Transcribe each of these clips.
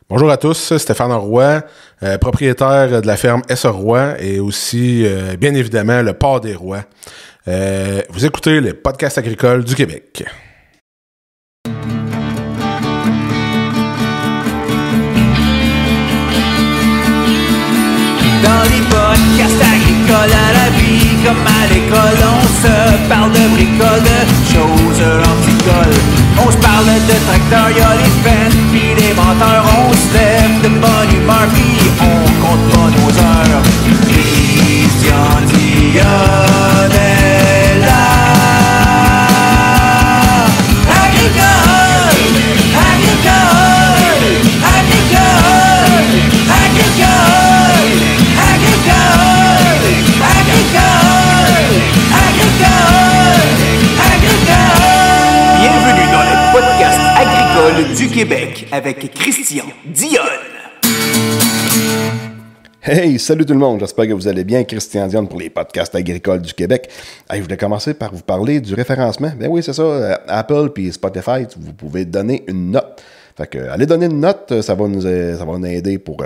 Bonjour à tous, Stéphane Roy, propriétaire de la ferme S. Roy et aussi, bien évidemment, le Port des Rois. Vous écoutez le podcast agricole du Québec. Dans les podcasts agricoles à la vie, comme à l'école, on se parle de bricoles, de choses anticoles. On se parle de tracteurs, y'a les fans, pis les menteurs. On se lève de bonne humeur, pis on compte pas nos heures. Christian Dionne est là. Agricole, agricole, agricole, agricole, agricole, agricole, agricole. Bienvenue dans le podcast agricole du Québec avec Christian Dionne. Hey, salut tout le monde, j'espère que vous allez bien. Christian Dionne pour les podcasts agricoles du Québec. Hey, je voulais commencer par vous parler du référencement. Ben oui, c'est ça, Apple puis Spotify, vous pouvez donner une note. Fait que, allez donner une note, ça va nous aider pour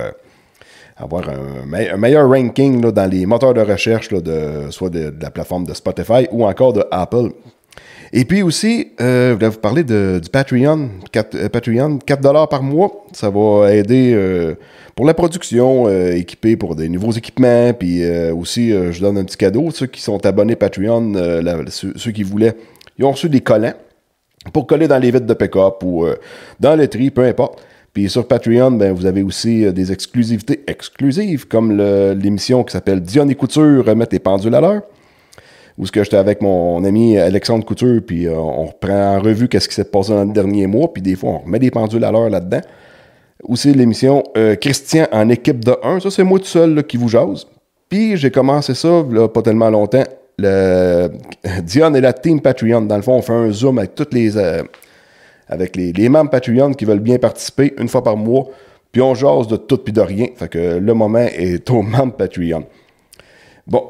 avoir un meilleur ranking là, dans les moteurs de recherche, là, soit de la plateforme de Spotify ou encore de Apple. Et puis aussi, je voulais vous parler du Patreon. Patreon, 4$ par mois. Ça va aider pour la production, équipée pour des nouveaux équipements. Puis aussi, je donne un petit cadeau. Ceux qui sont abonnés Patreon, ceux qui voulaient, ils ont reçu des collants pour coller dans les vitres de pick-up ou dans le tri, peu importe. Puis sur Patreon, ben, vous avez aussi des exclusivités exclusives, comme l'émission qui s'appelle Dionne et Couture, remettre tes pendules à l'heure. Où ce que j'étais avec mon ami Alexandre Couture, puis on reprend en revue qu'est-ce qui s'est passé dans le dernier mois, puis des fois, on remet des pendules à l'heure là-dedans. Aussi, l'émission Christian en équipe de 1, ça, c'est moi tout seul là, qui vous jase. Puis, j'ai commencé ça, là, pas tellement longtemps, Dionne et la team Patreon. Dans le fond, on fait un zoom avec toutes avec les membres Patreon qui veulent bien participer une fois par mois, puis on jase de tout puis de rien. Fait que le moment est aux membres Patreon. Bon...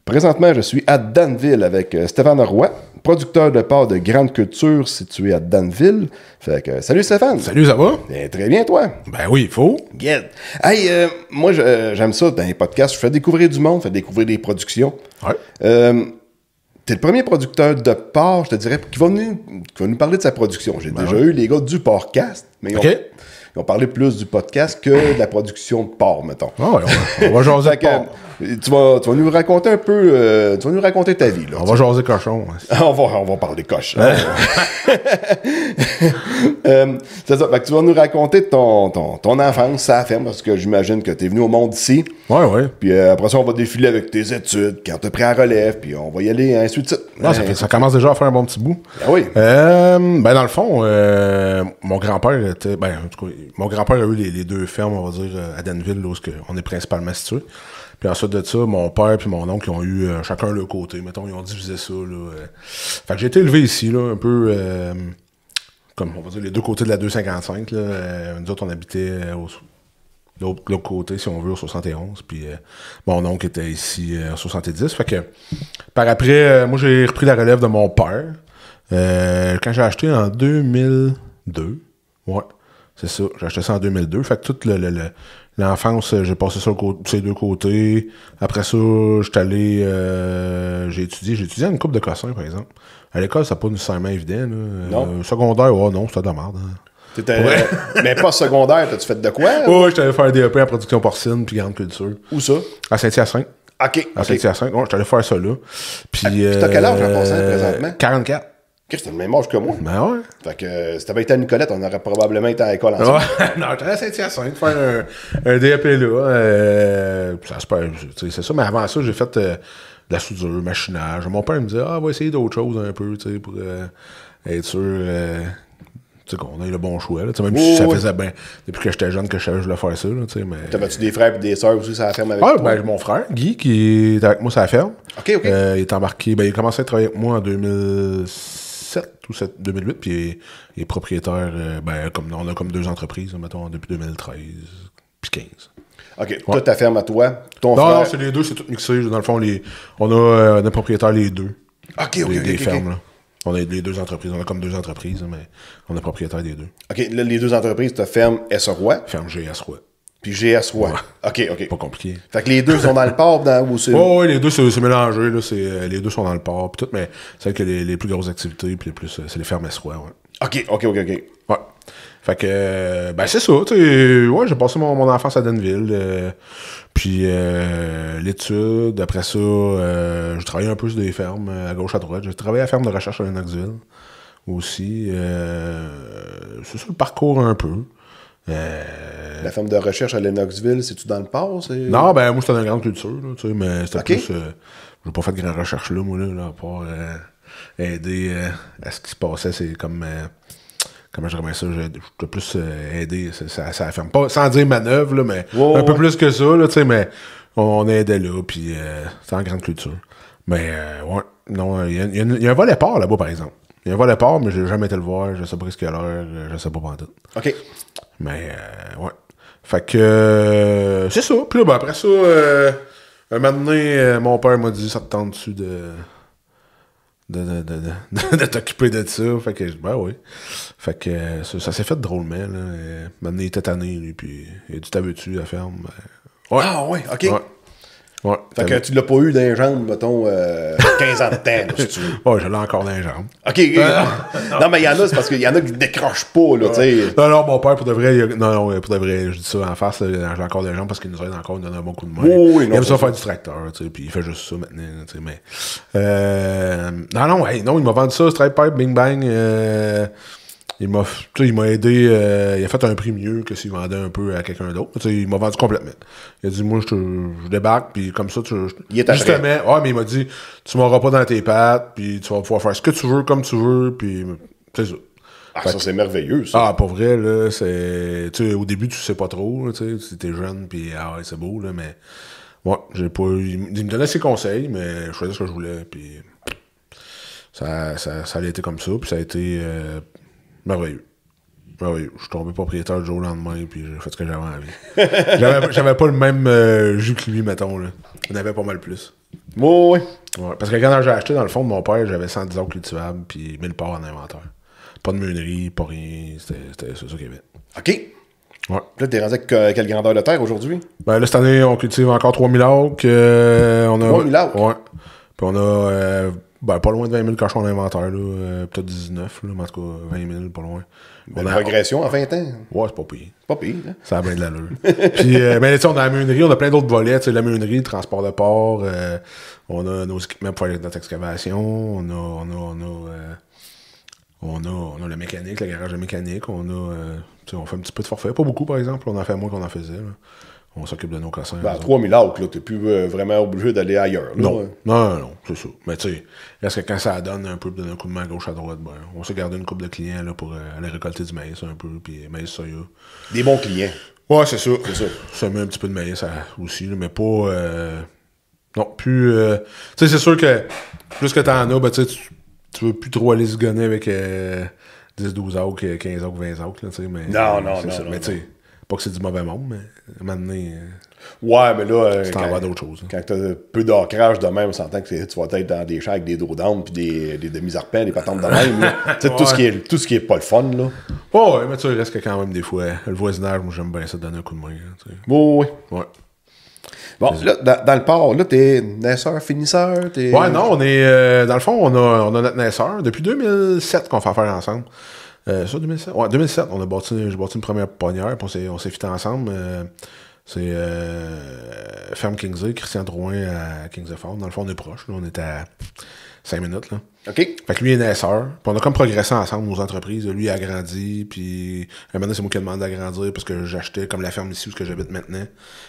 Présentement, je suis à Danville avec Stéphane Roy, producteur de porc de grande culture situé à Danville. Fait que, salut Stéphane! Salut, ça va? Bien, très bien, toi? Ben oui, il faut. Good! Hey, moi, j'aime ça dans les podcasts. Je fais découvrir du monde, je fais découvrir des productions. Ouais. T'es le premier producteur de porc, je te dirais, qui va nous parler de sa production. J'ai déjà eu les gars du podcast, mais ils ont parlé plus du podcast que de la production de porc, mettons. Ah ouais, on va jaser de porc. Tu vas nous raconter un peu... tu vas nous raconter ta vie, là. On va jaser cochon. On va parler cochon. C'est ça. Fait que tu vas nous raconter ton enfance à la ferme, parce que j'imagine que tu es venu au monde ici. Ouais. Puis après ça, on va défiler avec tes études, quand tu as pris à relève, puis on va y aller ainsi de suite. Ça commence déjà à faire un bon petit bout. Ah oui. Ben dans le fond, mon grand-père était... Ben, en tout cas, mon grand-père a eu les deux fermes, on va dire, à Danville, là, où on est principalement situé. Puis ensuite de ça, mon père et mon oncle, ils ont eu chacun leur côté. Mettons, ils ont divisé ça, là. Fait que j'ai été élevé ici, là, un peu... comme, on va dire, les deux côtés de la 255, là. Nous autres, on habitait de l'autre côté, si on veut, au 71. Puis mon oncle était ici en 70. Fait que, par après, moi, j'ai repris la relève de mon père. Quand j'ai acheté en 2002. Ouais, c'est ça. J'ai acheté ça en 2002. Fait que toute l'enfance, j'ai passé ça ces deux côtés. Après ça, j'étais allé... j'ai étudié à une coupe de Cossin, par exemple. À l'école, c'est pas nécessairement évident. Là. Non. Secondaire, non, c'était de la merde. Hein. Mais pas secondaire, t'as-tu fait de quoi? Ouais, j'étais allé faire un DEP en production porcine puis grande culture. Où ça? À Saint-Hyacinthe. OK. À Saint-Hyacinthe. Ouais, j'étais allé faire ça là. Puis t'as quel âge en passant présentement? 44. T'as le même âge que moi. Ben ouais. Fait que si t'avais été à Nicolette, on aurait probablement été à l'école ensemble. Ouais. Non, j'étais à Saint-Hyacinthe faire un DEP là. Ça se passe, c'est ça. Mais avant ça, j'ai fait de la soudure, machinage. Mon père me disait, on va essayer d'autres choses un peu, tu sais, pour être sûr tu sais, qu'on ait le bon choix. Là. Même si ça faisait bien, depuis que j'étais jeune, que je savais que je voulais faire ça. Là, mais... T'avais-tu des frères et des sœurs aussi sur la ferme avec toi? Ben, mon frère, Guy, qui est avec moi sur la ferme. OK. Il est embarqué, il a commencé à travailler avec moi en 2007 ou 2008, puis il est propriétaire, on a comme deux entreprises, mettons, depuis 2013, puis 15. OK. Toi, ta ferme à toi, ton frère... frère... Non, c'est les deux, c'est tout mixé. Dans le fond, on a un propriétaire les deux. OK. Des fermes, là. On a les deux entreprises. On a comme deux entreprises, mais on est propriétaire des deux. OK, là, les deux entreprises, tu as Ferme S. Roy, Ferme GS Roy. puis GS Roy. Ouais. OK. Pas compliqué. Fait que les deux sont dans le port, ou c'est... Oui, les deux, c'est mélangé. Là, les deux sont dans le port. Pis tout, mais c'est vrai que les plus grosses activités, puis les plus, c'est les fermes S-Roy. Ouais. OK. Ouais. Fait que, ben, c'est ça. Tu sais, ouais, j'ai passé mon enfance à Denville. Puis, l'étude. Après ça, j'ai travaillé un peu sur des fermes, à gauche, à droite. J'ai travaillé à la ferme de recherche à Lennoxville aussi. C'est ça le parcours un peu. La ferme de recherche à Lennoxville, c'est-tu dans le port? Non, ben moi j'étais dans la grande culture, là, tu sais, mais c'était Okay. plus... j'ai pas fait de grande recherche là, moi, là, à part aider à ce qui se passait, c'est comme... comment je dirais ça? J'étais plus aider, ça ferme pas, sans dire manœuvre, là, mais un peu plus que ça, là, tu sais, mais on aidait là, puis c'était en grande culture. Mais, ouais, non, il y a un volet port là-bas, par exemple. Il y a un volet port, mais j'ai jamais été le voir, je sais pas ce qu'il y a l'heure, je sais pas pendant tout. OK. Mais, ouais. Fait que, c'est ça. Puis là, ben, après ça, un moment donné, mon père m'a dit, ça te tente-tu de t'occuper de ça? Fait que, ben oui. Fait que, ça s'est fait drôlement, là. Un moment donné, il était tanné, lui, puis il a dit, t'avais-tu la ferme? Ben, ouais. Ah, ouais, OK. Ouais. Ouais, Fait que tu l'as pas eu dans les jambes, mettons, 15 ans de temps, là, si tu veux. Ouais, je l'ai encore dans les jambes. OK. Non, mais il y en a, c'est parce qu'il y en a qui décrochent pas, là, tu sais. Non, mon père, pour de vrai, non, pour de vrai, je dis ça en face, là, j'ai encore des jambes parce qu'il nous aide encore, il nous donne un bon coup de main. Oui, il aime ça faire du tracteur, tu sais, puis il fait juste ça maintenant, tu sais, mais... non, il m'a vendu ça, Stripe Pipe, Bing Bang, il m'a aidé, il a fait un prix mieux que s'il vendait un peu à quelqu'un d'autre. Tu sais, il m'a vendu complètement. Il a dit, moi, je débarque, puis comme ça, il est justement, ouais, mais il m'a dit, tu m'auras pas dans tes pattes, puis tu vas pouvoir faire ce que tu veux, comme tu veux, puis c'est ça. Ah, ça, c'est merveilleux, ça. Ah, pour vrai, là, c'est... Tu sais, au début, tu sais pas trop, tu sais, t'es jeune, puis ah ouais, c'est beau, là, mais... Ouais, j'ai pas eu... Il me donnait ses conseils, mais je faisais ce que je voulais, puis... Ça a été comme ça, puis ça a été... merveilleux. Merveilleux. Je suis tombé propriétaire du jour au lendemain, puis j'ai fait ce que j'avais envie. J'avais pas le même jus que lui, mettons, là. On avait pas mal plus. Oui. Ouais, parce que quand j'ai acheté, dans le fond de mon père, j'avais 110 arbres cultivables, puis 1000 parts en inventaire. Pas de meunerie, pas rien. C'était ça qu'il y avait. OK. Ouais. Là, t'es rendu avec quelle grandeur de terre aujourd'hui? Ben là, cette année, on cultive encore 3000 acres. On a, 3000 acres? Ouais. Puis on a pas loin de 20 000 cochons en inventaire, là. Peut-être 19, là, mais en tout cas, 20 000, pas loin. On a progression en 20 ans. Ouais, c'est pas pire. Pas pire, hein? Ça a bien de l'allure. Puis, ben, tu sais, on a la meunerie, on a plein d'autres volets. Tu sais, la meunerie, le transport de porc, on a nos équipements pour faire notre excavation, on a la mécanique, le garage de mécanique, on fait un petit peu de forfait. Pas beaucoup, par exemple. On en fait moins qu'on en faisait. Là. On s'occupe de nos cossins. Ben, à 3000 acres, là, t'es plus vraiment obligé d'aller ailleurs. Là. Non, c'est ça. Mais tu sais, est-ce que quand ça donne un peu, de donner un coup de main à gauche, à droite, ben, on s'est gardé une couple de clients là, pour aller récolter du maïs un peu, puis maïs soya. Des bons clients. Ouais, c'est ça. Ça met un petit peu de maïs aussi, là, mais pas... non, plus... tu sais, c'est sûr que plus que t'en as, ben, tu veux plus trop aller se gonner avec 10, 12 acres, 15 acres, 20 acres, là, tu sais, mais... Non. Mais tu sais, pas que c'est du mauvais monde, mais à un moment donné... Ouais, mais là, tu t'en vas d'autres choses. Quand t'as peu d'ancrage de même, on s'entend que tu vas être dans des champs avec des dos d'âne puis des demi-arpents, des patentes de même. Tu sais, Ouais. tout ce qui est pas le fun, là. Oh, ouais, mais tu sais, il reste que quand même des fois, le voisinage, moi j'aime bien ça donner un coup de main. Tu sais. Oui. Ouais. Bon, là, dans le port, là, t'es naisseur, finisseur, Ouais, non, on est... dans le fond, on a notre naisseur. Depuis 2007 qu'on fait affaire ensemble. Ça, 2007? Ouais, 2007, j'ai bâti une première ponnière, puis on s'est fité ensemble. C'est Ferme Kingsley, Christian Drouin à Kingsley Ford. Dans le fond, on est proches. Là, on est à 5 minutes. Là. OK. Fait que lui est naisseur. Puis on a comme progressé ensemble nos entreprises. Lui, il a grandi. Puis un moment donné, c'est moi qui ai demandé d'agrandir parce que j'achetais comme la ferme ici où j'habite maintenant.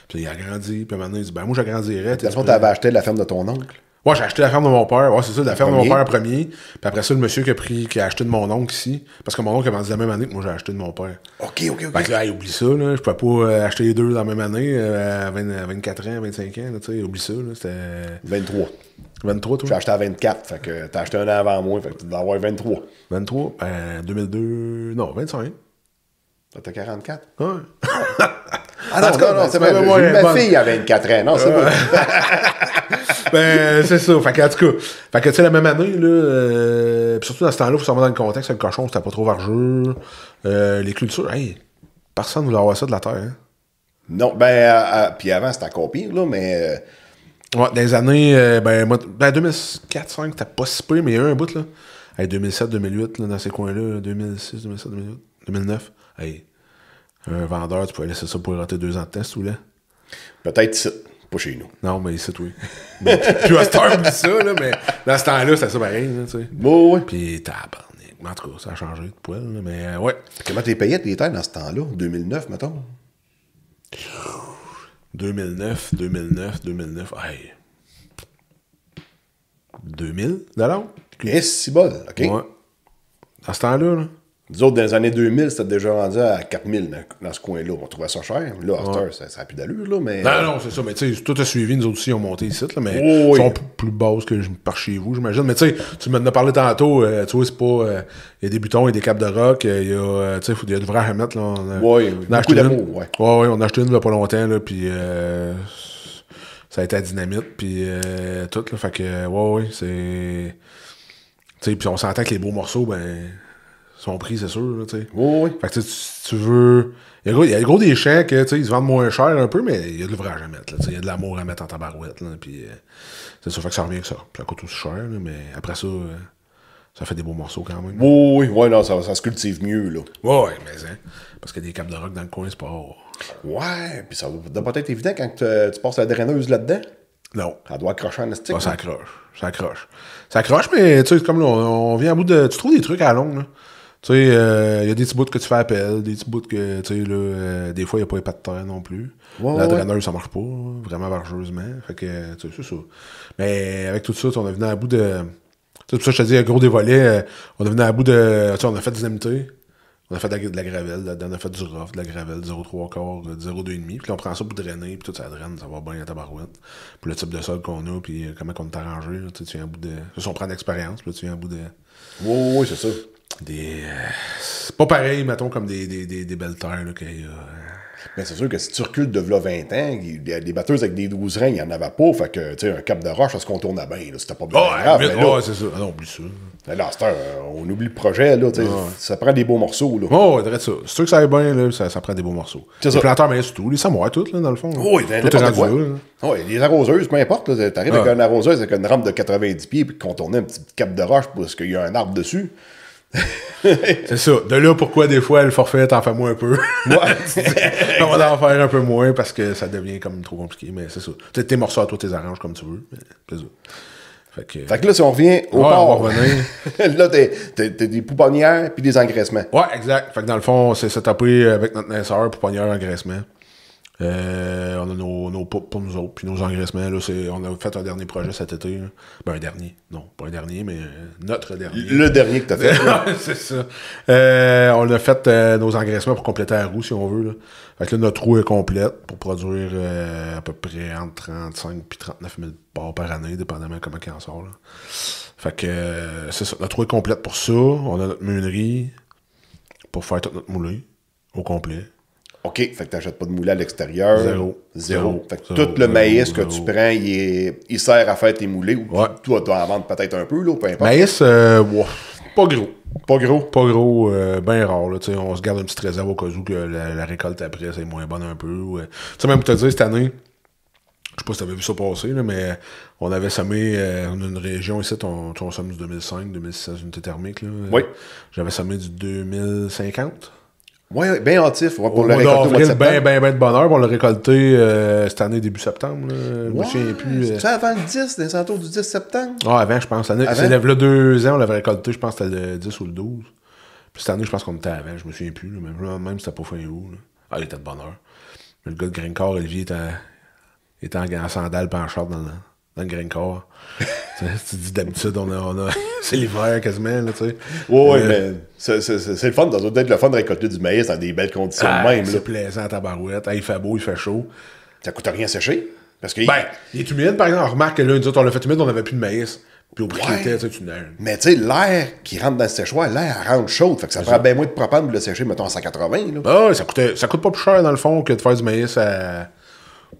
Puis il a grandi. Puis un moment donné, il dit ben moi, j'agrandirais. Dans le fond, t'avais acheté la ferme de ton oncle? Ouais, j'ai acheté la ferme de mon père. Ouais, c'est ça, la ferme de mon père en premier. Puis après ça, le monsieur qui a acheté de mon oncle ici. Parce que mon oncle a vendu la même année que moi, j'ai acheté de mon père. OK. Fait que là, oublie ça, là. Je pouvais pas acheter les deux dans la même année, à 24 ans, 25 ans, tu sais. Oublie ça, là. C'était. 23. 23, toi? J'ai acheté à 24, fait que t'as acheté un an avant moi, fait que tu dois avoir 23. 23? 2002. Non, 25. T'as 44? Ouais. Ah non, c'est vrai. J'ai eu ma fille à 24 ans. Non, c'est bon. Ben, c'est ça. Fait que, en tout cas, fait que, tu sais, la même année, là, pis surtout dans ce temps-là, faut se remettre dans le contexte, le cochon, c'était pas trop vargeux. Les cultures, hey, personne voulait avoir ça de la terre, hein. Non, ben, puis avant, c'était encore pire, là, mais... Ouais, dans les années, moi, 2004-2005, c'était pas si peu, mais il y a eu un bout, là. Hey, 2007-2008, là, dans ces coins-là, 2006, 2007, 2008, 2009. Hey, un vendeur, tu pouvais laisser ça pour rater 2 ans de temps, si tu voulais. Peut-être ici, pas chez nous. Non, mais ici, oui. Puis à cette heure, oublie ça, là, mais dans ce temps-là, c'était ça pareil, là, tu sais. Bon, ouais. Puis tabarnak. En tout cas, ça a changé de poil, là, mais ouais. Comment t'es payé tes terres dans ce temps-là? 2009, mettons? 2009, hey. 2000 $? Et si bol, OK? Ouais. Dans ce temps-là, là. Nous autres, dans les années 2000, c'était déjà rendu à 4000 dans ce coin-là. On trouvait ça cher. Là, à cette heure, ça n'a plus d'allure, là, mais... Non, c'est ça. Mais tu sais, tout a suivi. Nous autres aussi, on monté ici, là, mais oui. ils sont plus basses que par chez vous, j'imagine. Mais tu sais, tu m'en as parlé tantôt. Tu vois, c'est pas... Il y a des boutons et des capes de rock. Il y a... Tu sais, il y a du vrai à mettre, là. Oui, beaucoup d'amour, ouais. Ouais, on a acheté une il n'y a pas longtemps, là, puis... ça a été à dynamite, puis tout, là. Fait que, ouais, c'est... Tu sais, puis on s'entend que les beaux morceaux, ben... sont pris, c'est sûr, là, tu sais. Oui. Fait que tu veux... Il y a gros des chèques, tu sais, ils se vendent moins cher un peu, mais il y a de l'ouvrage à mettre, là, tu sais. Il y a de l'amour à mettre en tabarouette, là, puis c'est ça, fait que ça revient que ça. Puis ça coûte aussi cher, là, mais après ça, ça fait des beaux morceaux quand même. Oui, non, ça se cultive mieux, là. Ouais, mais hein, parce qu'il y a des capes de rock dans le coin, c'est pas... Ouais, puis ça doit pas être évident quand tu passes la draineuse là-dedans. Non. Ça doit accrocher en estique. Ah, ça accroche, mais tu sais, comme là, on vient à bout de... Tu trouves des trucs à la longue, là. Tu sais, il y a des petits bouts que tu fais appel, des petits bouts que, tu sais, là, des fois, il n'y a pas les pattes de terre non plus. La draineuse, ça marche pas, vraiment vargeusement. Fait que, tu sais, c'est ça. Mais avec tout ça, on est venu à bout de... Tu sais, pour ça, je te dis, gros des volets, on est venu à bout de... Tu sais, on a fait des dynamités, on a fait de la gravelle, là-dedans, on a fait du rough, de la gravelle, 0,3 quarts, 0,2,5. Puis là, on prend ça pour drainer, puis tout ça draine, ça va bien à tabarouette. Pour le type de sol qu'on a, puis comment on est arrangé, là, tu sais, tu viens à bout de... Ça, on prend d'expérience, puis là, tu viens à bout de... Oui, c'est ça. C'est pas pareil, mettons, comme des belles terres, là, qu'il y a... Mais c'est sûr que si tu recules de là 20 ans, il y a des batteuses avec des 12 reins, il n'y en avait pas. Fait que, tu sais, un cap de roche, ça se contournait bien. Là, c'était pas bien grave. Mais là, c'est ça. Ah non, oublie ça. Là, à cette heure, on oublie le projet, là. Ça prend des beaux morceaux, là. Oh, ouais, ça. C'est sûr que ça aille bien, là, ça prend des beaux morceaux. C'est les planteurs, mais c'est tout. Les samouraïs, tout, là, dans le fond. Oui, tout est rendu quoi. là. Oui, les arroseuses, peu importe. T'arrives avec une arroseuse avec une rampe de 90 pieds puis contourner un petit cap de roche parce qu'il y a un arbre dessus. C'est ça. De là, pourquoi des fois, le forfait, t'en fais moins un peu. On va en faire un peu moins parce que ça devient comme trop compliqué, mais c'est ça. Peut-être tes morceaux à toi, t'es arranges comme tu veux. C'est ça. Fait que là, si on revient au port, on va revenir. là, t'as des pouponnières puis des engraissements. Ouais, exact. Fait que dans le fond, c'est setupé avec notre naisseur, pouponnière, engraissement. On a nos poupes pour nous autres, puis nos engraissements. Là, on a fait un dernier projet cet été. Là. Ben, un dernier. Non, pas un dernier, mais notre dernier. Le dernier que t'as fait. C'est ça. On a fait nos engraissements pour compléter la roue, si on veut. Là. Fait que là, notre roue est complète pour produire à peu près entre 35 et 39 000 parts par année, dépendamment de comment il en sort. Là. Fait que c'est ça. Notre roue est complète pour ça. On a notre meunerie pour faire tout notre moulé au complet. OK, fait que t'achètes pas de moulin à l'extérieur. Zéro. Fait que tout le maïs que tu prends, il sert à faire tes moulés. Ou toi, tu dois en vendre peut-être un peu, là, peu importe. Maïs, pas gros. Pas gros? Pas gros, bien rare. Là, on se garde une petite réserve au cas où que la récolte après, c'est moins bonne un peu. Tu sais, même pour te dire, cette année, je sais pas si t'avais vu ça passer, là, mais on avait semé on a une région ici, on somme du 2005, 2016 unités thermiques. Là. Oui. J'avais semé du 2050. Oui, bien hâtif. Ouais, pour au le récolter avril, bien de bonheur. On l'a récolté cette année, début septembre. Là. Je me souviens plus. C'est avant le 10, des alentours du 10 septembre? Ah, avant, je pense. C'est là 2 ans, on l'avait récolté, je pense que c'était le 10 ou le 12. Puis cette année, je pense qu'on était avant, je me souviens plus. Là. Même c'était pas fin août. Là. Ah, il était de bonheur. Mais le gars de Greencore, Olivier, était en sandales et en short dans le Greencore. Tu dis d'habitude, on a c'est l'hiver quasiment, là, tu sais. Oui, mais c'est le fun, ça doit être le fun de récolter du maïs dans des belles conditions même. C'est plaisant à tabarouette. Il fait beau, il fait chaud. Ça coûte rien sécher. Parce que il est humide, par exemple. On remarque que là, nous autres, on l'a fait humide, on n'avait plus de maïs. Puis au prix qu'il était, tu neiges. Mais tu sais, l'air qui rentre dans le séchoir, l'air rentre chaude. Fait que ça prend bien moins de propane pour le sécher, mettons, à 180. Là. Ah, ça coûte pas plus cher, dans le fond, que de faire du maïs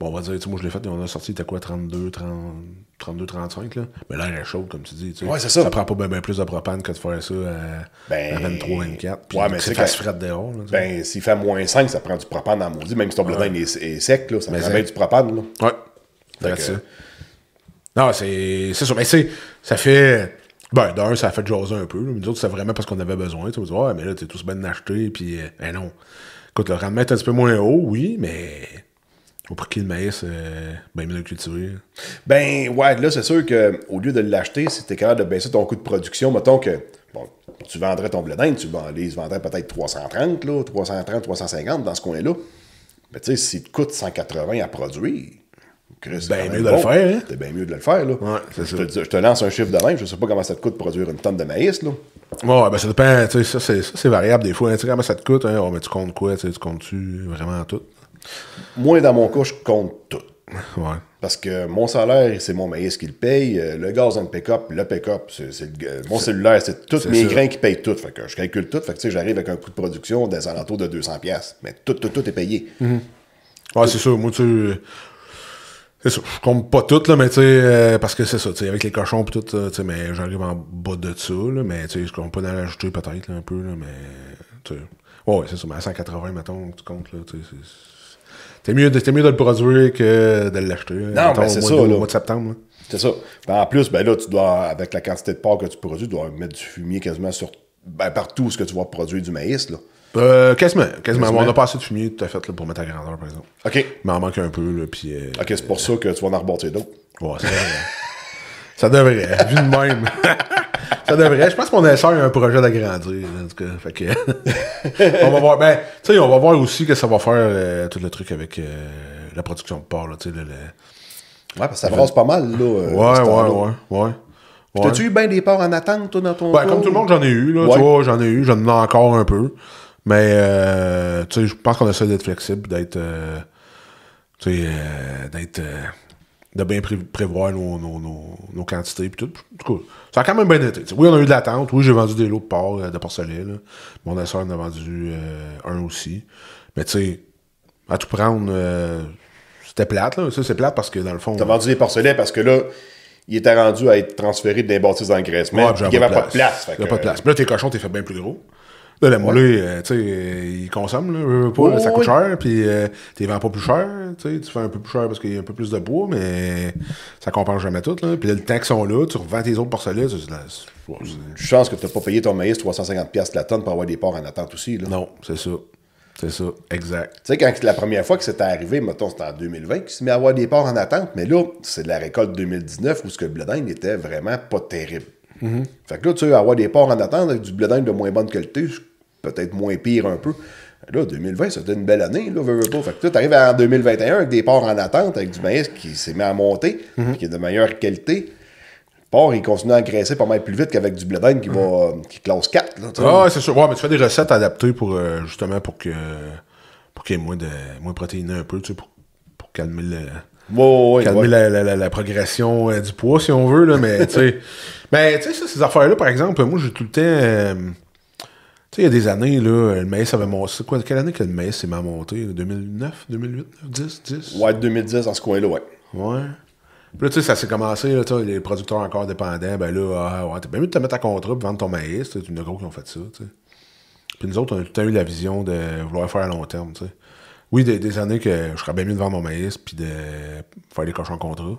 Bon, on va dire, moi je l'ai fait, on a sorti, t'as quoi, 32, 35, là. Mais l'air est chaud, comme tu dis. Ouais, c'est ça. Ça prend pas bien plus de propane que de faire ça à 23, 24. Puis ouais, mais c'est fasse frette dehors. Là, ben, s'il fait moins 5, ça prend du propane dans maudit. Même si ton blé d'Inde est sec, là, ça prend bien du propane. Là. Ouais. Fait que, ça. Non, c'est sûr. Mais ça fait. Ben, d'un, ça a fait jaser un peu. Là. Mais nous autres, c'est vraiment parce qu'on avait besoin. Tu vois, ouais, mais là, t'es tous bien d'acheter. Puis, ben non. Écoute, le rendement est un petit peu moins haut, oui, mais. Au prix le maïs, ben mieux de le cultiver. Ben, ouais, là, c'est sûr qu'au lieu de l'acheter, si t'es capable de baisser ton coût de production, mettons que, bon, tu vendrais ton blé d'Inde, tu vendrais peut-être 330, là, 330, 350 dans ce coin-là. Mais tu sais, s'il te coûte 180 à produire, Chris, ben mieux de le faire, hein? C'est bien mieux de le faire, là. Ouais, c'est ça. Je te lance un chiffre de même, je sais pas comment ça te coûte de produire une tonne de maïs, là. Ouais, ben ça dépend, tu sais, ça c'est variable des fois. Hein, tu sais, comment ça te coûte, hein? Oh, mais tu comptes quoi, tu comptes-tu vraiment tout? Moi, dans mon cas, je compte tout. Ouais. Parce que mon salaire, c'est mon maïs qui le paye. Le gaz dans le pick-up, mon cellulaire, c'est tous mes grains qui payent tout. Fait que je calcule tout. Fait que tu sais, j'arrive avec un coût de production des alentours de 200$. Mais tout est payé. Mm-hmm. Ouais, c'est sûr. Moi, tu c'est ça. Je compte pas tout, là, mais tu sais, parce que c'est ça, tu sais, avec les cochons pis tout, tu sais, mais j'arrive en bas de ça, là, mais tu sais, je compte pas d'en rajouter peut-être, là, un peu, là, mais, tu sais. Ouais, c'est ça, mais à 180, mettons, tu comptes, là, tu sais, c'est mieux de le produire que de l'acheter. Non, mais c'est ça, au mois de septembre. Là. C'est ça. Ben, en plus, ben là, tu dois, avec la quantité de porc que tu produis, tu dois mettre du fumier quasiment sur partout où ce que tu vas produire du maïs, là. Quasiment. On a pas assez de fumier tout à fait là, pour mettre à grandeur, par exemple. OK. Mais il en manque un peu, là, puis... OK, c'est pour ça que tu vas en rebâtir d'autres. Ouais, ça devrait. Vu de même. Ça devrait. Je pense qu'on essaie un projet d'agrandir, en tout cas. Fait que... on va voir. Ben, tu sais, on va voir aussi que ça va faire tout le truc avec la production de porc, là, tu sais, Ouais, parce que ça brasse pas mal, là. Ouais. T'as-tu eu bien des porcs en attente, toi, dans ton cas? Comme tout le monde, j'en ai eu, là. Tu vois, j'en ai encore un peu. Mais, tu sais, je pense qu'on essaie d'être flexible, d'être... tu sais, de bien prévoir nos quantités pis tout. Du coup, ça a quand même bien été. T'sais, oui, on a eu de l'attente. Oui, j'ai vendu des lots de porc, de porcelet. Là. Mon soeur en a vendu un aussi. Mais tu sais, à tout prendre, c'était plate. Là. Ça, c'est plate parce que dans le fond... T'as vendu des porcelets parce que là, il était rendu à être transféré d'un bâtisse d'engraissement. Ouais, il n'y avait pas de place. Il n'y a pas de place. Puis là, tes cochons, t'es fait bien plus gros. Là, la moulée, tu sais, ils consomment, là, ça coûte cher, puis tu les vends pas plus cher, tu fais un peu plus cher parce qu'il y a un peu plus de bois, mais ça compense jamais tout, là. Puis là, le temps qu'ils sont là, tu revends tes autres porcelets, Je pense que tu n'as pas payé ton maïs 350$ la tonne pour avoir des porcs en attente aussi, là. Non, c'est ça. C'est ça, exact. Tu sais, quand la première fois que c'était arrivé, mettons, c'était en 2020, qu'il s'est mis à avoir des porcs en attente, mais là, c'est de la récolte 2019 où ce que le blé d'Inde était vraiment pas terrible. Mm-hmm. Fait que là, tu sais, avoir des porcs en attente avec du blé d'Inde de moins bonne qualité, peut-être moins pire un peu. Là, 2020, c'était une belle année, là, veux pas. Fait que là, t'arrives en 2021 avec des porcs en attente, avec du maïs qui s'est mis à monter, qui est de meilleure qualité. Le porc, il continue à engraisser pas mal plus vite qu'avec du blé d'Inde qui classe 4. Là, c'est sûr. Ouais, mais tu fais des recettes adaptées pour, justement, pour qu'il y ait moins protéiné un peu, tu sais, pour calmer la progression du poids, si on veut, là, mais tu sais... Mais tu sais, ça, ces affaires-là, par exemple, moi, j'ai tout le temps... tu sais, il y a des années, là, le maïs avait monté... C'est quoi, quelle année que le maïs s'est monté? 2009, 2008, 10? Ouais, 2010, dans ce coin-là, ouais. Ouais. Puis là, tu sais, ça s'est commencé, là, les producteurs encore dépendants, ben là, t'es bien mieux de te mettre à contrat pour vendre ton maïs, c'est une gros qui ont fait ça, tu sais. Puis nous autres, on a tout le temps eu la vision de vouloir faire à long terme, tu sais. Oui, des années que je serais bien mieux de vendre mon maïs puis de faire des cochons contrat.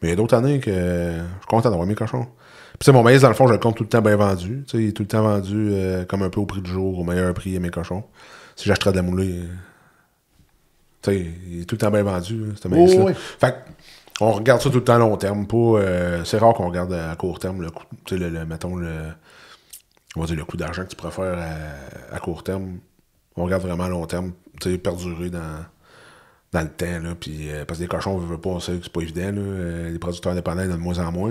Mais il y a d'autres années que je suis content d'avoir mes cochons. Puis tu sais, mon maïs, dans le fond, je le compte tout le temps bien vendu. Tu sais, il est tout le temps vendu comme un peu au prix du jour, au meilleur prix à mes cochons. Si j'achèterais de la moulée, tu sais, il est tout le temps bien vendu, ce maïs-là. Oui. Fait on regarde ça tout le temps à long terme. C'est rare qu'on regarde à court terme le coût, tu sais, mettons, on va dire le coût d'argent que tu préfères à court terme. On regarde vraiment à long terme, tu sais, perdurer dans le temps, là, puis parce que les cochons, on veut pas, on sait que c'est pas évident, là, les producteurs indépendants, il y en a de moins en moins,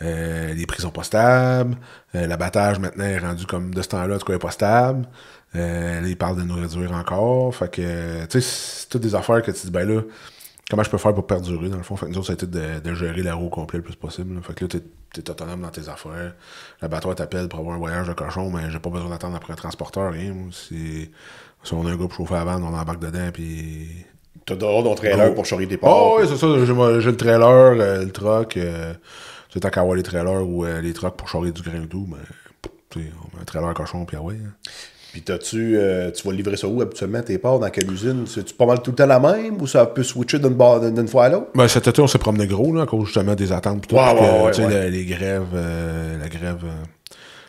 les prix sont pas stables, l'abattage, maintenant, est rendu comme de ce temps-là, en tout cas, est pas stable, là, ils parlent de nous réduire encore, fait que, tu sais, c'est toutes des affaires que tu dis, ben là, comment je peux faire pour perdurer, dans le fond, fait que nous autres, ça a été de gérer la roue au complet le plus possible, là. Fait que là, t'es autonome dans tes affaires, l'abattoir t'appelle pour avoir un voyage de cochon, mais j'ai pas besoin d'attendre après un transporteur, rien, si on a un gars pour chauffer la vanne, on embarque dedans, puis T'as ton trailer pour charrier tes porcs. Oh, oui, c'est ça. J'ai le trailer, le truck. C'est tant qu'à avoir les trailers ou les trucks pour charrier du grain et tout, mais tu sais, on met un trailer cochon, puis ah ouais. Hein. Puis tu vas livrer ça où habituellement, tes porcs, dans quelle usine? C'est-tu pas mal tout le temps la même ou ça peut switcher d'une fois à l'autre? Ben, cet été, on s'est promené gros, là, à cause justement des attentes pis tout. Les grèves, la grève,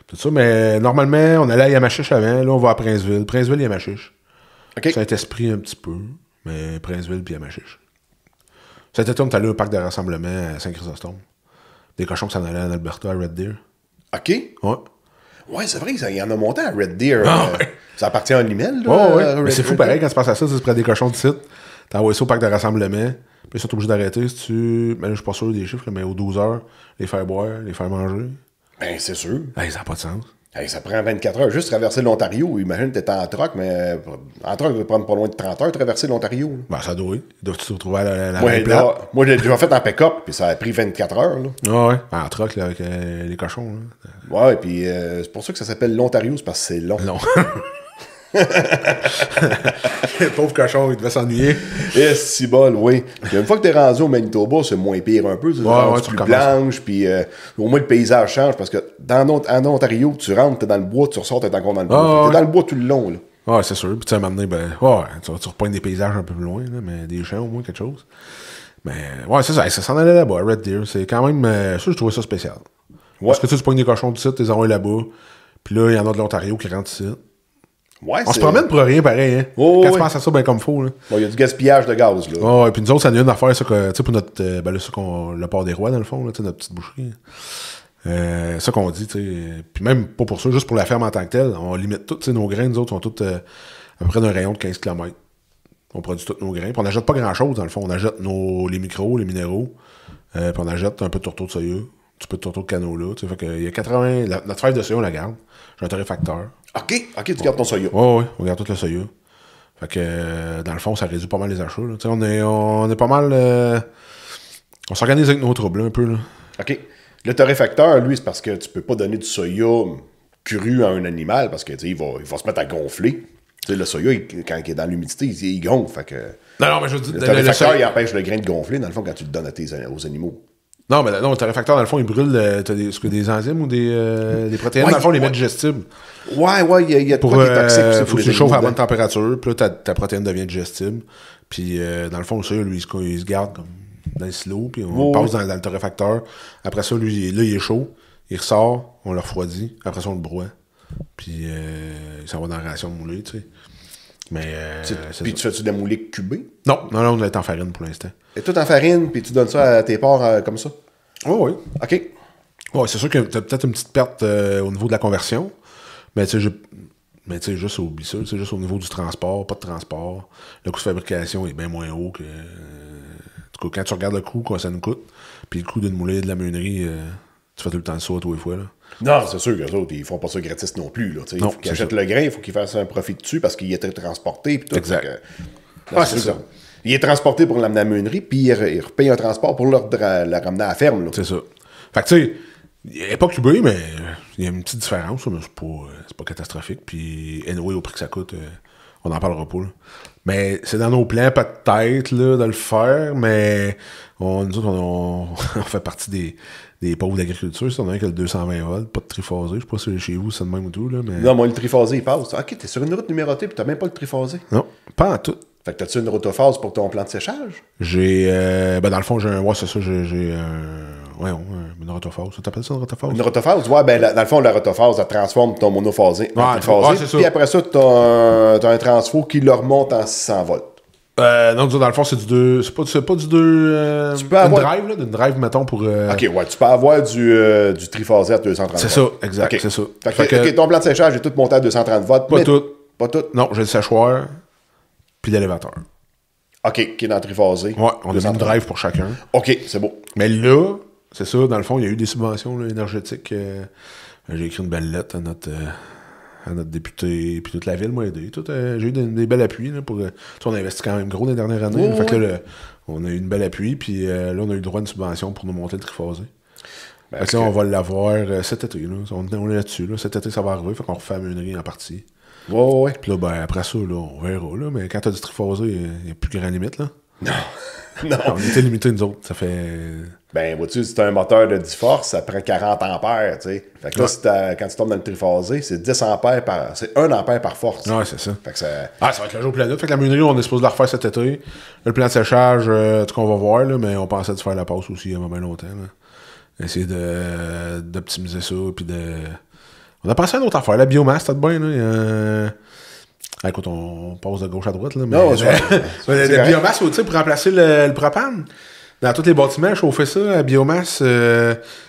tout ça. Mais normalement, on allait à Yamachiche avant, là, on va à Princeville. Princeville, Yamachiche. OK. Saint-Esprit un petit peu, mais Princeville puis Yamachiche. Cet été, on est allé au parc de rassemblement à Saint-Chrysostome. Des cochons qui s'en allaient en Alberta à Red Deer. OK. Ouais. Ouais, c'est vrai qu'il y en a monté à Red Deer. Ça appartient à Limel, là. Oh, ouais. Mais c'est fou pareil quand tu passes à ça, tu prends des cochons de site, t'envoies ça au parc de rassemblement, puis ils sont obligés d'arrêter si tu. Mais là, je suis pas sûr des chiffres, là, mais aux 12 heures, les faire boire, les faire manger. Ben, c'est sûr. Hey, ça n'a pas de sens. Hey, ça prend 24 heures juste traverser l'Ontario. Imagine que t'es en troc, mais en troc, ça va prendre pas loin de 30 heures traverser l'Ontario. Ben, ça doit. Ils doivent se retrouver à la Ouais, même plate. moi, j'ai déjà fait en pick-up, puis ça a pris 24 heures. Là. Ah ouais. En troc, là, avec les cochons. Là. Ouais, puis c'est pour ça que ça s'appelle l'Ontario, c'est parce que c'est long. Non. Les pauvres cochons, ils devaient s'ennuyer. Et si bol, oui. Puis une fois que t'es rendu au Manitoba, c'est moins pire un peu. C'est plus blanche, puis au moins le paysage change, parce que en Ontario, tu rentres, t'es dans le bois, tu ressors, t'es encore dans le bois. T'es dans le bois tout le long, là. Ouais, c'est sûr. Puis tu sais, à un moment donné, ben, ouais, tu repognes des paysages un peu plus loin, là, mais des champs au moins, quelque chose. Mais, ouais, c'est ça. Ça s'en allait là-bas, Red Deer. C'est quand même. Ça, je trouvais ça spécial. Ouais. Parce que tu pognes des cochons du site, tu les envoies là-bas. Puis là, il y en a de l'Ontario qui rentrent ici. Ouais, on se promène pour rien, pareil. Hein? Quand tu penses à ça, ben comme faut. Il y a du gaspillage de gaz. Là. Oh, et puis nous autres, ça nous a une affaire, ça, que, pour notre. Ben là, ça le port des rois, dans le fond, là, notre petite boucherie. Ça qu'on dit, tu sais. Puis même pas pour ça, juste pour la ferme en tant que telle. On limite tout, nos grains, nous autres, sont tous à peu près d'un rayon de 15 km. On produit tous nos grains. Puis on n'achète pas grand-chose, dans le fond. On achète les micros, les minéraux. Puis on achète un peu de tourteau de soya. Un petit peu de tourteau de canola. Fait que, il y a 80. Notre fève de soya, on la garde. J'ai un torréfacteur. OK, tu gardes ton soya. Oui, on garde tout le soya. Fait que, dans le fond, ça réduit pas mal les achats. Là. On est pas mal... on s'organise avec nos troubles, là, un peu. Là. OK. Le torréfacteur, lui, c'est parce que tu peux pas donner du soya cru à un animal, parce que il va se mettre à gonfler. T'sais, le soya, quand il est dans l'humidité, il gonfle. Fait que, non, mais je veux dire... Le torréfacteur, il empêche le grain de gonfler, dans le fond, quand tu le donnes aux animaux. Non, mais non, le torréfacteur, dans le fond, il brûle des enzymes ou des protéines, dans le fond, les met digestibles. Ouais, il y a de quoi qui est toxique. Faut que tu le chauffes à bonne température, puis là, ta protéine devient digestible. Puis, dans le fond, le soya, lui, il se garde comme dans le silo, puis on passe dans le torréfacteur. Après ça, lui, là, il est chaud, il ressort, on le refroidit, après ça, on le broie. Puis, il s'en va dans la ration moulée, tu sais. Mais, puis tu fais-tu de la moulée cubée? Non, on est en farine pour l'instant. Et tout en farine, puis tu donnes ça à tes porcs comme ça? Oui. OK. Ouais, c'est sûr que tu as peut-être une petite perte au niveau de la conversion, mais tu sais, juste oublie ça, c'est juste au niveau du transport, pas de transport. Le coût de fabrication est bien moins haut que... en tout cas, quand tu regardes le coût, quoi ça nous coûte, puis le coût d'une moulée de la meunerie, tu fais tout le temps ça tous les fois, là. Non, c'est sûr qu'eux autres, ils font pas ça gratis non plus, là. Il faut qu'ils achètent le grain, il faut qu'ils fassent un profit dessus parce qu'il est transporté, puis tout. Exact. C'est ça. Il est transporté pour l'amener à la meunerie, puis il repaye un transport pour le ramener à la ferme, là. C'est ça. Fait que, tu sais, il n'est pas cubé, mais il y a une petite différence, mais c'est pas catastrophique. Puis, anyway, au prix que ça coûte, on n'en parlera pas, là. Mais c'est dans nos plans, peut-être, là, de le faire, mais nous autres, on fait partie des pauvres d'agriculture. On a un qui a le 220 volts, pas de triphasé. Je sais pas si chez vous, c'est de même ou tout, là, mais... Non, moi, le triphasé, il passe. OK, t'es sur une route numérotée, puis t'as même pas le triphasé. Non, pas en tout. Fait que t'as-tu une rotophase pour ton plan de séchage? J'ai... dans le fond, j'ai un... Ouais, c'est ça, j'ai une rotophase. Ça t'appelle ça, une rotophase? Une rotophase? Ouais, ben, dans le fond, la rotophase, elle transforme ton monophasé en triphasé. C'est ça. Puis après ça, t'as un transfo qui le remonte en 600 volts. Non, dans le fond, c'est du 2... C'est pas du 2... tu peux avoir... drive, là, d'une drive, mettons, pour... OK, ouais, tu peux avoir du triphasé à 230 c'est volts. Ça, exact, okay. c'est ça. Fait que, OK, ton plan de séchage est tout monté à 230 volts. Pas tout. Pas tout? Non, j'ai le séchoir, puis l'élévateur. OK, qui est dans le triphasé. Ouais, on a mis une drive pour chacun. OK, c'est beau. Mais là, c'est ça, dans le fond, il y a eu des subventions là, énergétiques. J'ai écrit une belle lettre à notre député, puis toute la ville m'a aidé. J'ai eu des belles appuis. Là, on a investi quand même gros les dernières années. Fait que là, on a eu une belle appui, puis là, on a eu le droit à une subvention pour nous monter le triphasé. Fait que là, on va l'avoir cet été. Là. On est là-dessus. Là. Cet été, ça va arriver. Fait qu'on refait la meunerie en partie. Ouais. Puis là, ben, après ça, là, on verra, là. Mais quand t'as du triphasé, il n'y a plus grand limite, là. Non. Non. On était limités, nous autres. Ça fait... Ben, vois-tu, si t'as un moteur de 10 forces, ça prend 40 ampères, tu sais. Fait que là, quand tu tombes dans le triphasé, c'est 10 ampères c'est 1 ampère par force. Ouais, c'est ça. Fait que ça... Ah, ça va être le jour planète. Fait que la meunerie, on est supposé la refaire cet été. Le plan de séchage, tout qu'on va voir, là, mais on pensait de faire la passe aussi il y a bien longtemps, là. Essayer d'optimiser ça, puis de... On a pensé à une autre affaire, la biomasse, t'as de bien, là. Ah, écoute, on passe de gauche à droite, là. Mais non, la biomasse, tu sais, pour remplacer le propane. Dans tous les bâtiments, chauffer ça, la biomasse...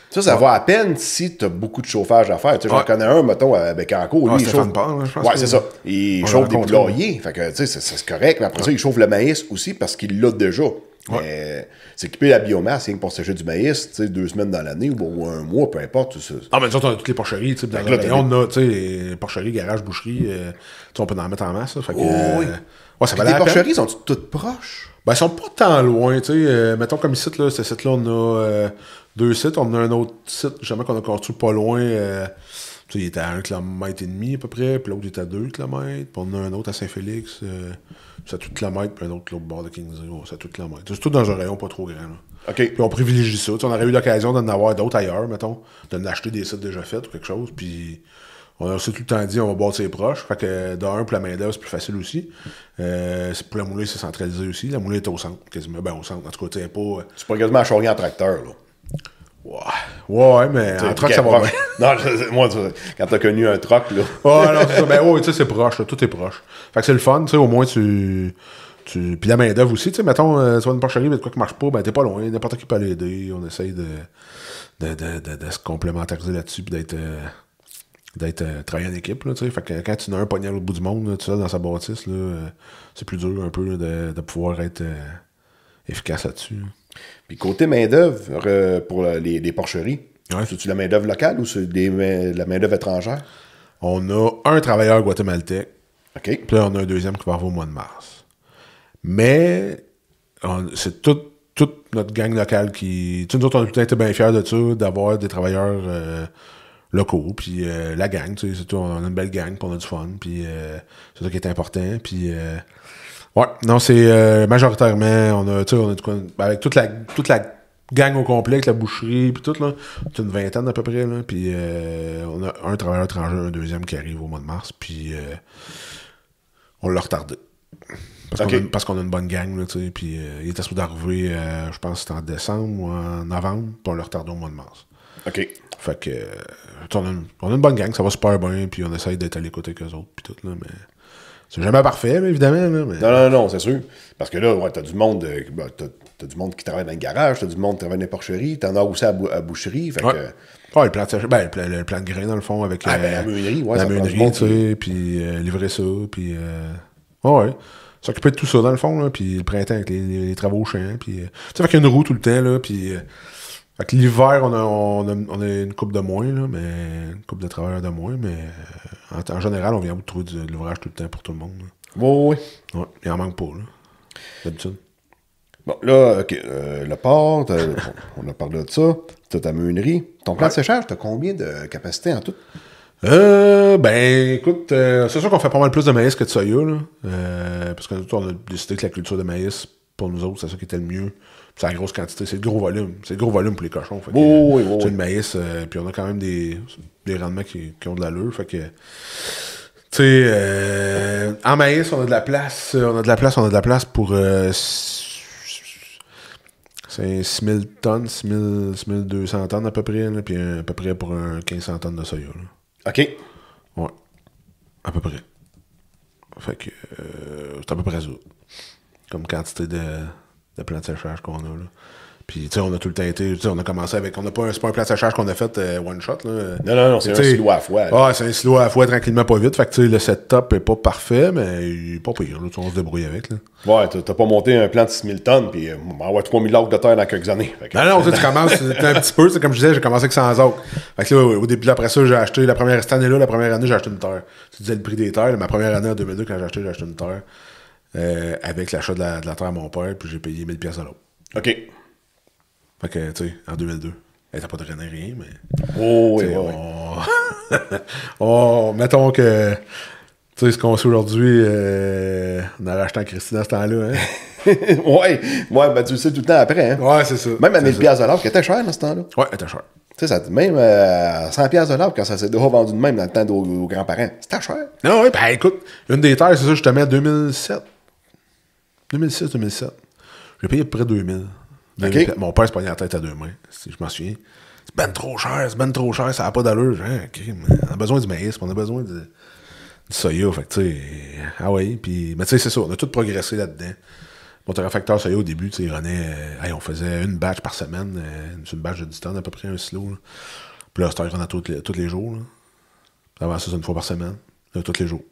Ça va à peine si t'as beaucoup de chauffage à faire. Tu sais, j'en connais un, mettons, avec Anco. Lui, il chauffe... je pense ouais, c'est ça. Il chauffe des poulaillers. Fait que, tu sais, c'est correct. Mais après ça, il chauffe le maïs aussi parce qu'il l'a déjà. Mais s'équiper la biomasse, c'est pour sécher du maïs, tu sais, 2 semaines dans l'année ou 1 mois, peu importe. Tout ça. Ah, mais nous autres, on a toutes les porcheries, tu sais, dans le rayon, on a, tu sais, les porcheries, garages, boucheries, on peut en mettre en masse, là, fait que, ouais, ça va. Les porcheries sont toutes proches? Ben, ils sont pas tant loin, tu sais, mettons comme ici, là, ce site-là, on a 2 sites, on a un autre site, jamais qu'on a construit pas loin, tu sais, il était à 1,5 km à peu près, puis l'autre il était à 2 km, puis on a un autre à Saint-Félix, c'est à tout km, puis un autre l'autre bord de Kingsley, c'est à tout km. C'est tout dans un rayon pas trop grand, là. OK. Puis on privilégie ça. T'sais, on aurait eu l'occasion d'en avoir d'autres ailleurs, mettons, d'en acheter des sites déjà faits ou quelque chose. Puis on a aussi tout le temps dit on va bâtir ses proches. Fait que d'un, pour la main-d'œuvre, c'est plus facile aussi. Pour la moulée, c'est centralisé aussi. La moulée est au centre, quasiment. Ben, au centre. En tout cas, tu sais, pas. Tu peux quasiment charrier en tracteur, là. Ouais, mais en truck, ça va bien. Non, moi, quand t'as connu un truck, là. Ouais, non, c'est ça. Ben, ouais, tu sais, c'est proche, là, tout est proche. Fait que c'est le fun, tu sais, au moins, Puis la main-d'œuvre aussi, tu sais, mettons, tu vois une porcherie, mais de quoi qui marche pas, ben t'es pas loin, n'importe qui peut l'aider. On essaye de se complémentariser là-dessus, puis d'être travailler en équipe, là, tu sais. Fait que quand tu as un pogné à l'autre bout du monde, là, tout seul dans sa bâtisse, là, c'est plus dur un peu là, de pouvoir être efficace là-dessus. Là. Puis côté main-d'œuvre, pour les porcheries, c'est-tu la main-d'œuvre locale ou c'est la main-d'œuvre étrangère? On a un travailleur guatémaltèque. OK. Puis là, on a un deuxième qui va arriver au mois de mars. Mais c'est toute notre gang locale qui... Tu sais, nous autres, on a tout le temps été bien fiers de ça, d'avoir des travailleurs locaux. Puis la gang, tu sais, on a une belle gang, puis on a du fun. Puis c'est ça qui est important. Puis... ouais, non, c'est majoritairement, on a avec toute la gang au complet, avec la boucherie, puis tout, là, c'est une vingtaine à peu près, là, puis on a un travailleur étranger, un deuxième qui arrive au mois de mars, puis on l'a retardé. Parce qu'on a une bonne gang, là, tu sais, puis il était supposé d'arriver, je pense que c'était en décembre ou en novembre, puis on l'a retardé au mois de mars. OK. Fait que, on a une bonne gang, ça va super bien, puis on essaye d'être à l'écoute avec eux autres, puis tout, là, mais... C'est jamais parfait, là, évidemment. Là, mais... Non, c'est sûr. Parce que là, ouais, t'as du monde t'as du monde qui travaille dans le garage, t'as du monde qui travaille dans les porcheries, t'en as aussi à la boucherie. Fait que... le plan de le plan de grain, dans le fond, avec la meunerie, la meunerie, tu sais, puis livrer ça, puis... ouais. S'occuper de tout ça, dans le fond, là, puis le printemps avec les travaux au champ, puis... tu sais, fait qu'il y a une roue tout le temps, là, puis... fait que l'hiver, on a une couple de moins, là, mais... Une couple de travailleurs de moins, mais... en général, on vient vous trouver de l'ouvrage tout le temps pour tout le monde. Oui. Ouais, il en manque pas, là. D'habitude. Bon, là, OK, le port, on a parlé de ça. T'as ta meunerie. Ton plan de séchage, t'as combien de capacité en tout? Ben, écoute, c'est sûr qu'on fait pas mal plus de maïs que de soya, là. Parce que nous, on a décidé que la culture de maïs, pour nous autres, c'est ça qui était le mieux. C'est la grosse quantité, c'est le gros volume. C'est le gros volume pour les cochons. Fait que, oui. le maïs, puis on a quand même des rendements qui ont de l'allure. Fait que, tu sais, en maïs, on a de la place. On a de la place pour c'est 6000 tonnes, 6200 tonnes à peu près, là, puis à peu près pour un 1500 tonnes de soya. Là. OK. Ouais. À peu près. Fait que c'est à peu près ça. Comme quantité de plants de séchage qu'on a, là. Puis, tu sais, on a tout le temps été... Tu sais, on a commencé avec... C'est pas un plat de séchage qu'on a fait one shot, là. Non, c'est un silo à la fois. Ah, c'est un silo à la fois, tranquillement, pas vite. Fait que, tu sais, le setup est pas parfait, mais il est pas pire, là. On se débrouille avec, là. Ouais, t'as pas monté un plan de 6000 tonnes, puis on va avoir 3000 acres de terre dans quelques années. Non, tu commences un petit peu. C'est comme je disais, j'ai commencé avec 100 acres. Fait que là, au début, après ça, j'ai acheté... Cette année-là, la première année, j'ai acheté une terre. Tu disais le prix des terres. Ma première année, en 2002, quand j'ai acheté une terre. Avec l'achat de la terre à mon père, puis j'ai payé 1000$ à l'autre. OK. Fait que, tu sais, en 2002, elle n'était pas de rien, mais... Oh, oui. Mettons que... Tu sais, ce qu'on sait aujourd'hui, on a racheté en Christy dans ce temps-là. Hein? ouais, ben tu le sais tout le temps après. Hein? Ouais, c'est ça. Même à 1000 piastres de l'heure, qui était cher dans ce temps-là. Ouais, était cher. Tu sais, même à 100 piastres de l'heure, quand ça s'est déjà vendu de même dans le temps aux grands-parents, c'était cher. Non, ouais, ben écoute, une des terres, c'est ça, je te mets à 2007. 2006-2007. J'ai payé à peu près 2000. Okay. Mon père se pognait la tête à deux mains, si je m'en souviens. C'est ben trop cher, ça n'a pas d'allure. On a besoin du maïs, on a besoin du soya, fait que tu sais, ah oui, puis, mais tu sais, c'est ça, on a tout progressé là-dedans. Mon torréfacteur soya, au début, tu sais, il renait, on faisait une batch par semaine, une batch de 10 tonnes, à peu près un silo, là. Puis là, il renait tous les jours, là. Avant ça, c'est une fois par semaine, là, tous les jours.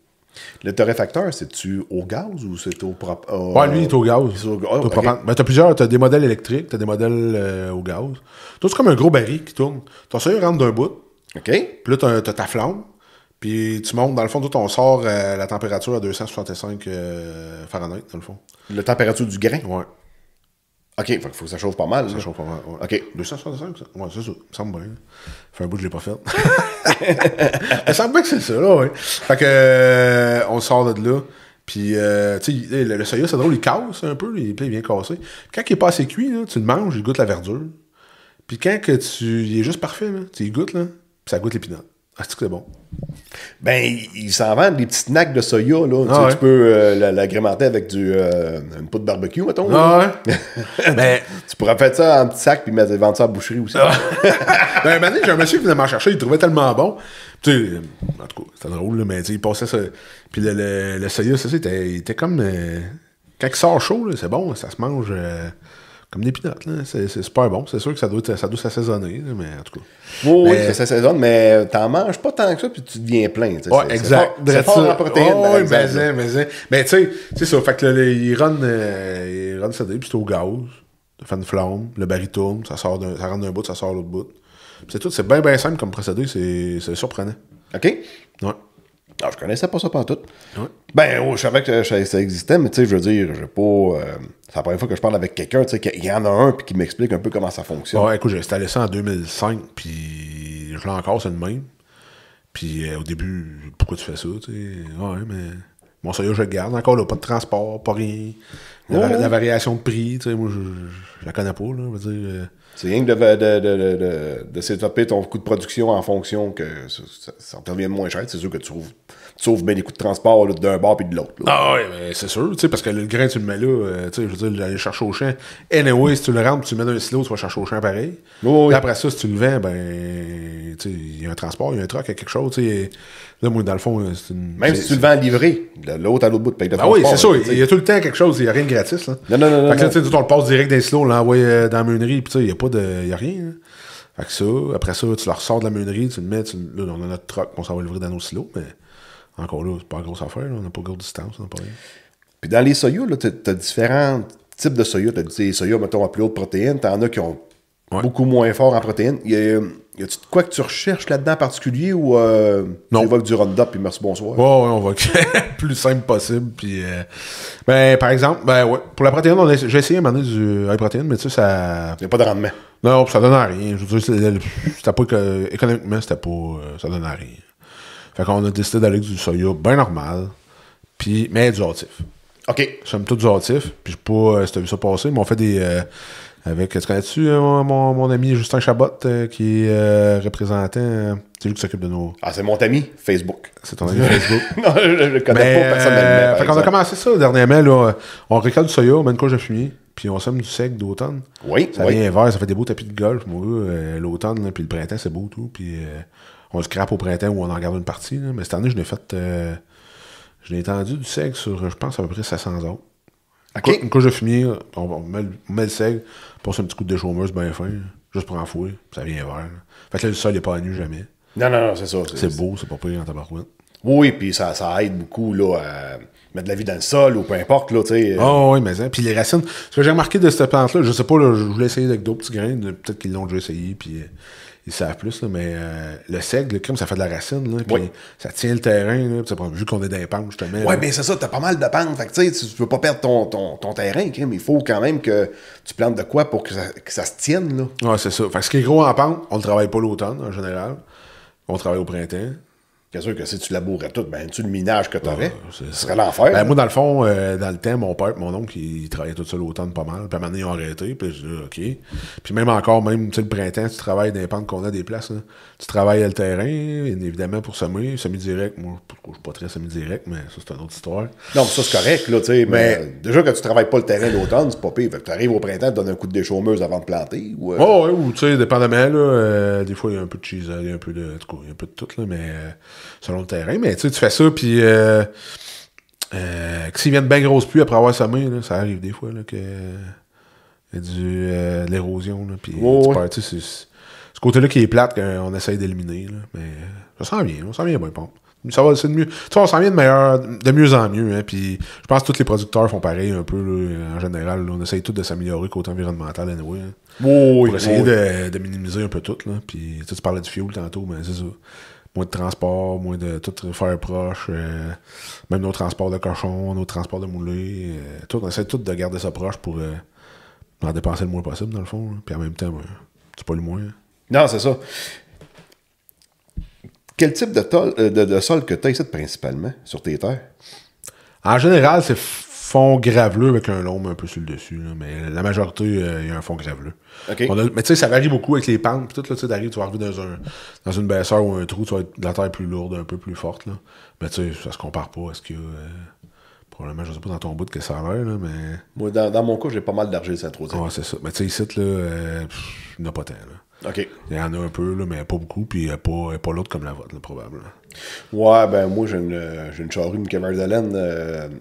Le torréfacteur, c'est-tu au gaz ou c'est au propane? Ouais, lui, il est au gaz. Okay. Ben, t'as des modèles électriques, t'as des modèles au gaz. Toi, c'est comme un gros baril qui tourne. Ton soya rentre d'un bout. OK. Puis là, t'as ta flamme. Puis tu montes, dans le fond, tout on sort la température à 265 Fahrenheit, dans le fond. La température du grain? Ouais. OK, il faut que ça chauffe pas mal. Ça chauffe pas mal. Ouais. OK. 265, ça? Ouais, c'est ça. Ça me semble bien. Fait un bout que je l'ai pas fait. Ça me semble bien que c'est ça, là, ouais. Fait que, on sort de là. Puis, tu sais, le soya, c'est drôle, il casse un peu, il vient casser. Quand il est pas assez cuit, là, tu le manges, il goûte la verdure. Puis quand que il est juste parfait, là, tu y goûtes, là, puis ça goûte l'épinard. Ah, c'est que c'est bon. Ben, ils s'en vendent des petits snacks de soya, là. Ah, tu peux l'agrémenter avec une poudre barbecue, mettons. Ah ouais. Mais tu pourrais faire ça en petit sac puis vendre ça à la boucherie aussi. Ben, un moment donné, j'ai un monsieur qui venait m'en chercher, il trouvait tellement bon. Tu sais, en tout cas, c'était drôle, là, mais tu sais, il passait ça. Puis le soya, ça, il était comme. Quand il sort chaud, là, c'est bon, ça se mange comme des pinottes, là. C'est super bon. C'est sûr que ça doit s'assaisonner, là, mais en tout cas. Oui, ça s'assaisonne, mais t'en manges pas tant que ça, puis tu deviens plein. Ouais, exact. C'est fort en protéines, par exemple. Mais tu sais, c'est ça. Fait que il run CD, puis c'est au gaz. Ça fait une flamme, le baril tourne, ça rentre d'un bout, ça sort de l'autre bout. Puis c'est tout, c'est bien simple comme procédé, c'est surprenant. OK? Ouais. Non, je connaissais pas ça partout. Ouais. Ben, je savais que ça existait, mais tu sais, je veux dire, j'ai pas. C'est la première fois que je parle avec quelqu'un, tu sais, qu'il y en a un, puis qui m'explique un peu comment ça fonctionne. Ouais, écoute, j'ai installé ça en 2005, puis je l'ai encore, c'est le même. Puis au début, pourquoi tu fais ça, tu sais? Ouais, mais. Mon soya, je le garde encore, là, pas de transport, pas rien. La variation de prix, tu sais, moi, je la connais pas, là, je veux dire. C'est rien que de s'étoper ton coût de production en fonction que ça te revienne moins cher. C'est sûr que tu sauves bien les coûts de transport là, d'un bord puis de l'autre. Ah oui, mais c'est sûr, tu sais, parce que le grain, tu le mets là, tu sais, je veux dire, aller chercher au champ. Anyway, si tu le rentres, tu le mets dans un silo, tu vas chercher au champ pareil. Oui. Après ça, si tu le vends, ben, tu sais, il y a un transport, il y a un truck, il y a quelque chose, tu sais. Là, moi, dans le fond, c'est une. Même si tu le vends livré, de l'autre à l'autre bout de paye de transport. Ah oui, c'est sûr, il y a tout le temps quelque chose, il n'y a rien de gratis, là. Non. Fait que là, tu sais, on le passe direct dans le silo, on l'envoie dans la meunerie, puis tu sais, il n'y a rien, là. Fait que ça, après ça, tu le ressors de la meunerie, tu le mets, là, on a notre truck, on s'en va livrer dans nos silos, mais encore là, c'est pas une grosse affaire, là, on n'a pas grosse distance, on n'a pas rien. Puis dans les soyas, là, t'as différents types de soya. T'as des soyas, mettons, à plus haute protéine, t'en as qui ont beaucoup moins fort en protéines. Y a-tu de quoi que tu recherches là-dedans en particulier ou non. Tu vas avec du Roundup puis merci, bonsoir? Ouais, on va le plus simple possible. Puis, ben, par exemple, ben ouais, pour la protéine, j'ai essayé à un moment donné du high protéine, mais tu sais, ça. Il n'y a pas de rendement. Non, ça donnait rien. Je veux dire, c'était pas économiquement, c'était pas. Ça donnait rien. Fait qu'on a décidé d'aller avec du soya bien normal, puis, mais du hâtif. OK. J'aime tout du hâtif, puis je sais pas si t'as vu ça passer, mais on fait des. Tu connais-tu mon ami Justin Chabot, qui est représentant. C'est lui qui s'occupe de nos. Ah, c'est mon ami Facebook. C'est ton ami Facebook. Non, je le connais pas personnellement. Fait qu'on a commencé ça dernièrement, là. On récolte du soya, on met une couche de fumier, puis on sème du sec d'automne. Oui. Ça vient vert, ça fait des beaux tapis de golf. Moi, l'automne, puis le printemps, c'est beau tout. Puis on se crappe au printemps où on en garde une partie. Là. Mais cette année, je l'ai fait. Je l'ai étendu du sec sur, je pense, à peu près 700 autres. OK. Une couche de fumier, on met le seigle, passe un petit coup de déchaumeuse bien fin, juste pour enfouir, ça vient vert. Là. Fait que là, le sol n'est pas à nu jamais. Non, c'est ça. C'est beau, c'est pas pire en tabarouette. Oui, puis ça aide beaucoup là, à mettre de la vie dans le sol ou peu importe. Là, oui, mais ça. Puis les racines, ce que j'ai remarqué de cette plante-là, je sais pas, là, je voulais essayer avec d'autres petits grains, peut-être qu'ils l'ont déjà essayé, puis ils savent plus, là, mais le seigle, le crème, ça fait de la racine, là, puis ça tient le terrain, là, vu qu'on est dans les pentes, justement. Oui, bien c'est ça, t'as pas mal de pentes, fait que tu peux pas perdre ton terrain, crème, il faut quand même que tu plantes de quoi pour que ça se tienne, là. Ouais, c'est ça. Fait que ce qui est gros en pente, on le travaille pas l'automne, en général. On travaille au printemps. C'est sûr que si tu labourais tout, ben tu le minage que tu aurais, c'est ce serait l'enfer. Ben, moi, dans le fond, dans le temps, mon père et mon oncle, ils travaillaient tout seul l'automne pas mal. Puis à un moment donné, ils ont arrêté. Puis je dis, OK. Puis même encore, même le printemps, tu travailles dans les pentes qu'on a des places. Là. Tu travailles le terrain, évidemment, pour semer. Semi-direct, moi, je suis pas très semi-direct, mais ça, c'est une autre histoire. Non, mais ça, c'est correct, là, tu sais. Mais déjà que tu travailles pas le terrain l'automne, c'est pas pire. Fait que tu arrives au printemps, tu donnes un coup de déchaumeuse avant de planter. Ou, ouais, ou tu sais, dépendamment, là, des fois, il y a un peu de cheese, il y a un peu de. En tout cas, il y a un peu de tout, là, mais selon le terrain. Mais tu sais, tu fais ça, puis s'il vient de bien grosse pluie après avoir semé, là, ça arrive des fois, là, que. Il y a de l'érosion, là, puis tu sais, c'est ce côté-là qui est plate qu'on essaye d'éliminer, là, mais ça s'en vient bien, pompe. Ça va, c'est de mieux. Tu sais, on s'en vient de mieux en mieux, hein, puis je pense que tous les producteurs font pareil un peu, là, en général, là, on essaye tous de s'améliorer côté environnemental, anyway, hein, pour essayer de minimiser un peu tout, là, puis tu parlais du fuel tantôt, mais c'est ça. Moins de transport, moins de tout faire proche, même nos transports de cochons, nos transports de moulés, tout, on essaie tout de garder ça proche pour en dépenser le moins possible, dans le fond, là. Puis en même temps, c'est pas le moins. Hein. Non, c'est ça. Quel type de sol que tu as ici principalement sur tes terres? En général, c'est fond graveleux avec un lombe un peu sur le dessus. Là, mais la majorité, il y a un fond graveleux. Okay. Mais tu sais, ça varie beaucoup avec les pentes. Puis tout, là, tu sais, tu vas arriver dans une baisseur ou un trou, tu vas être de la terre plus lourde, un peu plus forte. Là. Mais tu sais, ça se compare pas à ce qu'il y a... probablement, je sais pas dans ton bout que ça a l'air, là, mais... Moi, dans mon cas, j'ai pas mal d'argile centrosée. Ouais, c'est ça. Mais tu sais, ici, là, il n'y en a pas tant, là. OK. Il y en a un peu, là, mais pas beaucoup, puis pas l'autre comme la vôtre, là, probablement. Ouais, ben moi, j'ai une charrue, une caméra de laine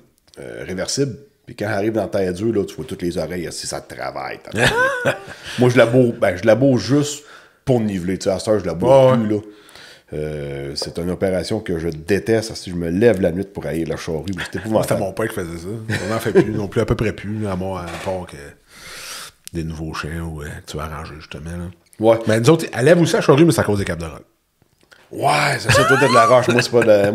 réversible. Puis quand elle arrive dans la terre dure, là, tu vois toutes les oreilles, si ça te travaille. Moi, je laboure juste pour niveler. Tu sais, à cette heure, je laboure plus, là. C'est une opération que je déteste. Si je me lève la nuit pour aller la charrue, c'était épouvantable. C'était mon père qui faisait ça. On n'en fait plus non plus, à peu près plus, à part que des nouveaux chiens ou que tu vas arranger, justement, là. Ouais. Mais nous autres, elle lève aussi la charrue, mais c'est à cause des câbles de rock. Ouais, c'est ça, toi t'es de la roche. Moi,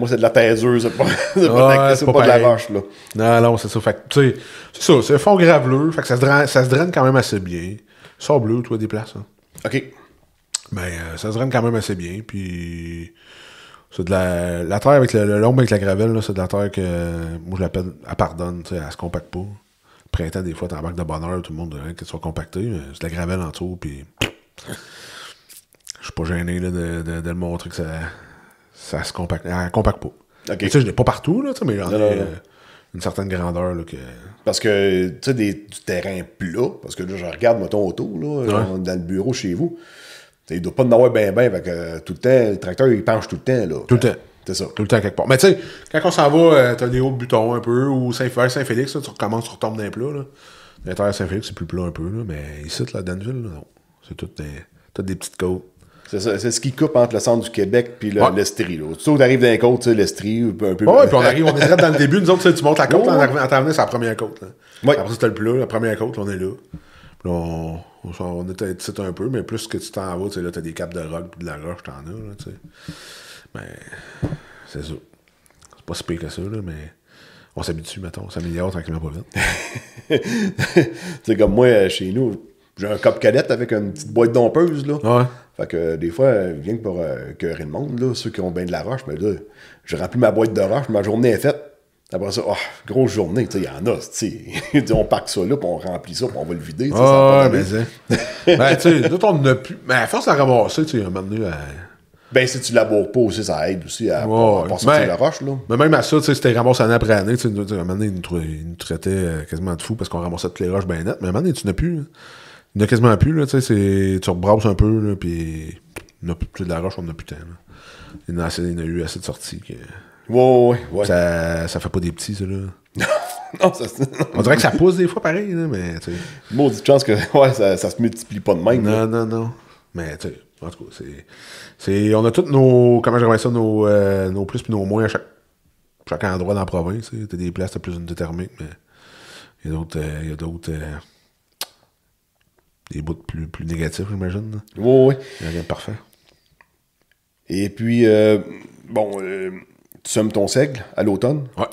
c'est de la taiseuse. C'est pas de la roche, là. Non, c'est ça. Fait que, tu sais, c'est ça, c'est un fond graveleux. Fait que ça se draine quand même assez bien. Sort bleu, toi, des places. Hein. OK. Mais ça se draine quand même assez bien. Puis, c'est de la terre avec le lombe avec la gravelle, là, c'est de la terre que, moi, je l'appelle, elle pardonne, tu sais, elle se compacte pas. Le printemps, des fois, t'es en bac de bonheur, tout le monde dirait qu'elle soit compactée. Mais c'est de la gravelle en dessous, puis. Je suis pas gêné là, de le montrer que ça se compacte. Elle compacte pas. Okay. Tu sais, je l'ai pas partout, là, mais j'en ai une certaine grandeur. Là, que... Parce que, tu sais, du terrain plat, parce que là, je regarde, mettons, autour, là, dans le bureau chez vous. Il doit pas en avoir bien, fait que tout le temps, le tracteur, il penche tout le temps, là. Tout le temps. C'est ça. Tout le temps, quelque part. Mais tu sais, quand on s'en va, t'as des hauts butons un peu, ou Saint-Félix, là, tu recommences, tu retombes dans les plats, là. L'intérieur Saint-Félix, c'est plus plat un peu, là, mais ici, là, Danville, là, non. C'est toutes des petites côtes. C'est ça, c'est ce qui coupe entre le centre du Québec puis l'Estrie. Là. Tu arrives dans les côtes, l'Estrie, un peu. Ouais, puis on est direct dans le début. Nous autres, tu montes la côte, en t'amenant, c'est la première côte. Là. Ouais. Après, c'était le plat, la première côte, là, on est là. Puis là, on était ici un peu, mais plus que tu t'en vas, tu sais, là, t'as des capes de rock puis de la roche, t'en as, là, tu sais. Mais, c'est ça. C'est pas si pire que ça, là, mais on s'habitue, mettons. On s'améliore tranquillement pas vite. Tu sais, comme moi, chez nous, j'ai un cop cadette avec une petite boîte dompeuse, là. Ouais. Fait que des fois, rien que pour écœurer le monde, là, ceux qui ont bien de la roche, mais là, j'ai rempli ma boîte de roche, ma journée est faite. Après ça, grosse journée, tu sais, il y en a, tu sais, on pack ça là, puis on remplit ça, puis on va le vider, tu sais, mais c'est... ben, tu sais, nous, on n'a plus... Mais à force de la ramasser, tu sais, un moment donné... Ben, si tu laboures pas aussi, ça aide aussi à sortir la roche, là. Mais même à ça, tu sais, c'était ramassé année après année, tu sais, à un moment donné, ils nous traitaient quasiment de fous parce qu'on ramassait toutes les roches bien nettes, mais à un moment donné, tu n'as plus, là. Il n'y en a quasiment plus, là, tu sais, tu rebrasses un peu, là, puis il n'y a plus de la roche, on n'a plus de temps, là. Il y en a eu assez de sorties que... Ouais. Ça fait pas des petits, ça, là. Non, on dirait que ça pousse des fois pareil, là, mais, tu sais... Maudite chance que, ça se multiplie pas de même, là. Non. Mais, tu sais, en tout cas, c'est... On a tous nos... Comment je dirais ça? Nos plus puis nos moins à chaque endroit dans la province, tu sais. T'as des places, t'as plus une thermique, mais... Il y a d'autres... des bouts plus négatifs, j'imagine. Ouais. Il y a rien de parfait. Et puis, tu semes ton seigle à l'automne. Ouais.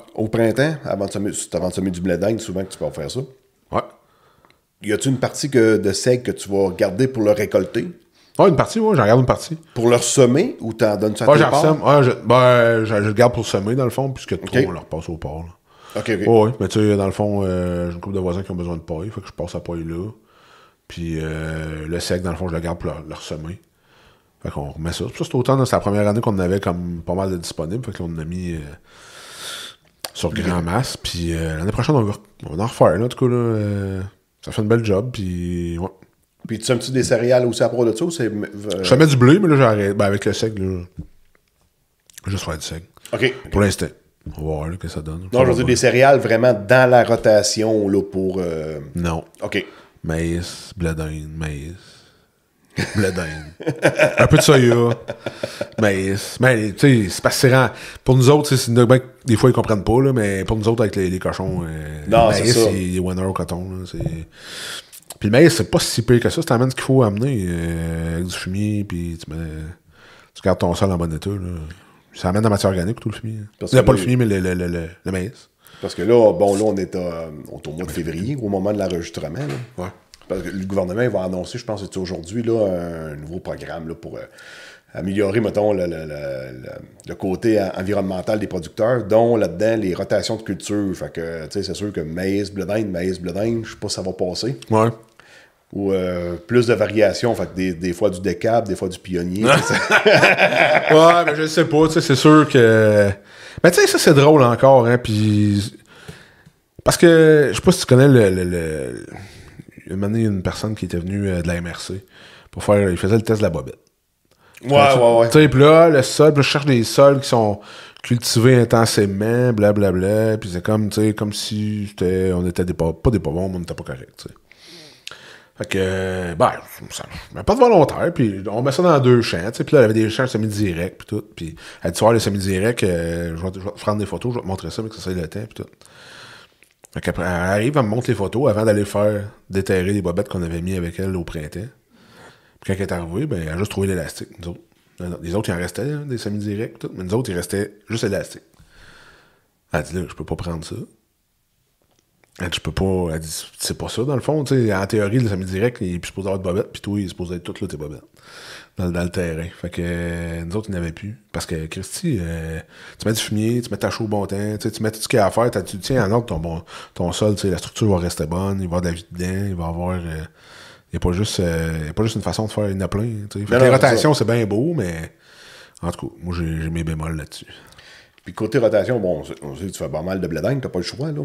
de semer du blé d'Inde, souvent que tu vas faire ça. Ouais. Y a-tu une partie de seigle que tu vas garder pour le récolter? Ah, une partie, ouais, j'en garde une partie. Pour leur semer ou t'en donnes ça à Ouais, tes j'en porcs? sème. Ouais, je le garde pour semer, dans le fond, puisque trop, Ok. on leur passe au porc, là. OK, OK. Ouais, mais tu sais, dans le fond, j'ai une couple de voisins qui ont besoin de paille, fait que je passe la paille là. Puis le sec, dans le fond, je le garde pour leur semer. Fait qu'on remet ça. Ça, c'est autant, c'est la première année qu'on en avait comme pas mal de disponibles, fait qu'on en a mis sur grand masse. Puis l'année prochaine, on va en refaire, là, en tout cas, là. Ça fait une belle job, puis ouais. Puis tu sèmes-tu des céréales aussi à part de ça ou c'est... Je mets du blé, mais là, j'arrête. Ben, avec le sec, là, je vais juste faire du sec. OK. Pour l'instant. On va voir là, que ça donne. Non, je veux dire des céréales vraiment dans la rotation, là, pour... Non. OK. Maïs, blé d'Inde, maïs. Blé d'Inde. Un peu de soya. Maïs. Mais, tu sais, c'est pas si rend. Pour nous autres, c'est des fois, ils comprennent pas, là, mais pour nous autres, avec les cochons, Non, le c'est maïs, ça. il est winner au coton. Là, puis le maïs, c'est pas si pire que ça. C'est t'amènes ce qu'il faut amener avec du fumier, puis tu gardes ton sol en bon état. Là. Ça amène de la matière organique, tout le fumier. Parce Il n'y a que pas le le- fumier, mais le maïs. Parce que là, bon, là, on est au mois de février, au moment de l'enregistrement, là. Ouais. Parce que le gouvernement il va annoncer, je pense que c'est aujourd'hui, là, un nouveau programme là, pour améliorer, mettons, le côté environnemental des producteurs, dont là-dedans les rotations de culture. Fait que, tu sais, c'est sûr que maïs, blé d'Inde, je sais pas si ça va passer. Ouais. Ou plus de variations, fait que des fois du décap, des fois du pionnier. Ouais, mais je sais pas, tu sais, c'est sûr que... Mais tu sais, ça, c'est drôle encore, hein, puis... Parce que, je sais pas si tu connais il y a un moment donné, une personne qui était venue de la MRC pour faire... Il faisait le test de la bobette. Ouais. Tu sais, puis là, le sol, puis là, je cherche des sols qui sont cultivés intensément, blablabla, puis c'est comme, tu sais, comme si on était pas des pavons, mais on n'était pas correct, tu sais. Fait que, ça pas de volontaire, puis on met ça dans 2 champs, tu sais, puis là, il y avait des champs semi-directs, puis tout, puis elle dit, tu vois, les semi-directs, je vais te prendre des photos, je vais te montrer ça, mais que ça soit le temps, puis tout. Fait qu'après, elle arrive, elle me montre les photos avant d'aller faire déterrer les bobettes qu'on avait mis avec elle au printemps. Puis quand elle est arrivée, ben, elle a juste trouvé l'élastique, nous autres. Les autres, il en restait, hein, des semi-directs, tout, mais nous autres, il restait juste élastique. Elle dit, là, je peux pas prendre ça. Elle dit, je peux pas. Elle dit, c'est pas ça, dans le fond. Tu sais, en théorie, le semi-direct, il est plus supposé avoir de bobettes, puis toi, il est supposé être toutes là, tes bobettes. Dans le terrain. Fait que nous autres, il n'y en avait plus. Parce que, Christy, tu mets du fumier, tu mets ta chaux au bon temps, tu mets tout ce qu'il y a à faire, tu tiens en ordre ton sol, tu sais, la structure va rester bonne, il va y avoir de la vie dedans, il va y avoir. Il n'y a pas juste une façon de faire une plein. Tu sais. Fait que les rotations, c'est bien beau, mais en tout cas, moi, j'ai mes bémols là-dessus. Puis côté rotation, bon, on sait que tu fais pas mal de blé d'Inde, t'as pas le choix, là.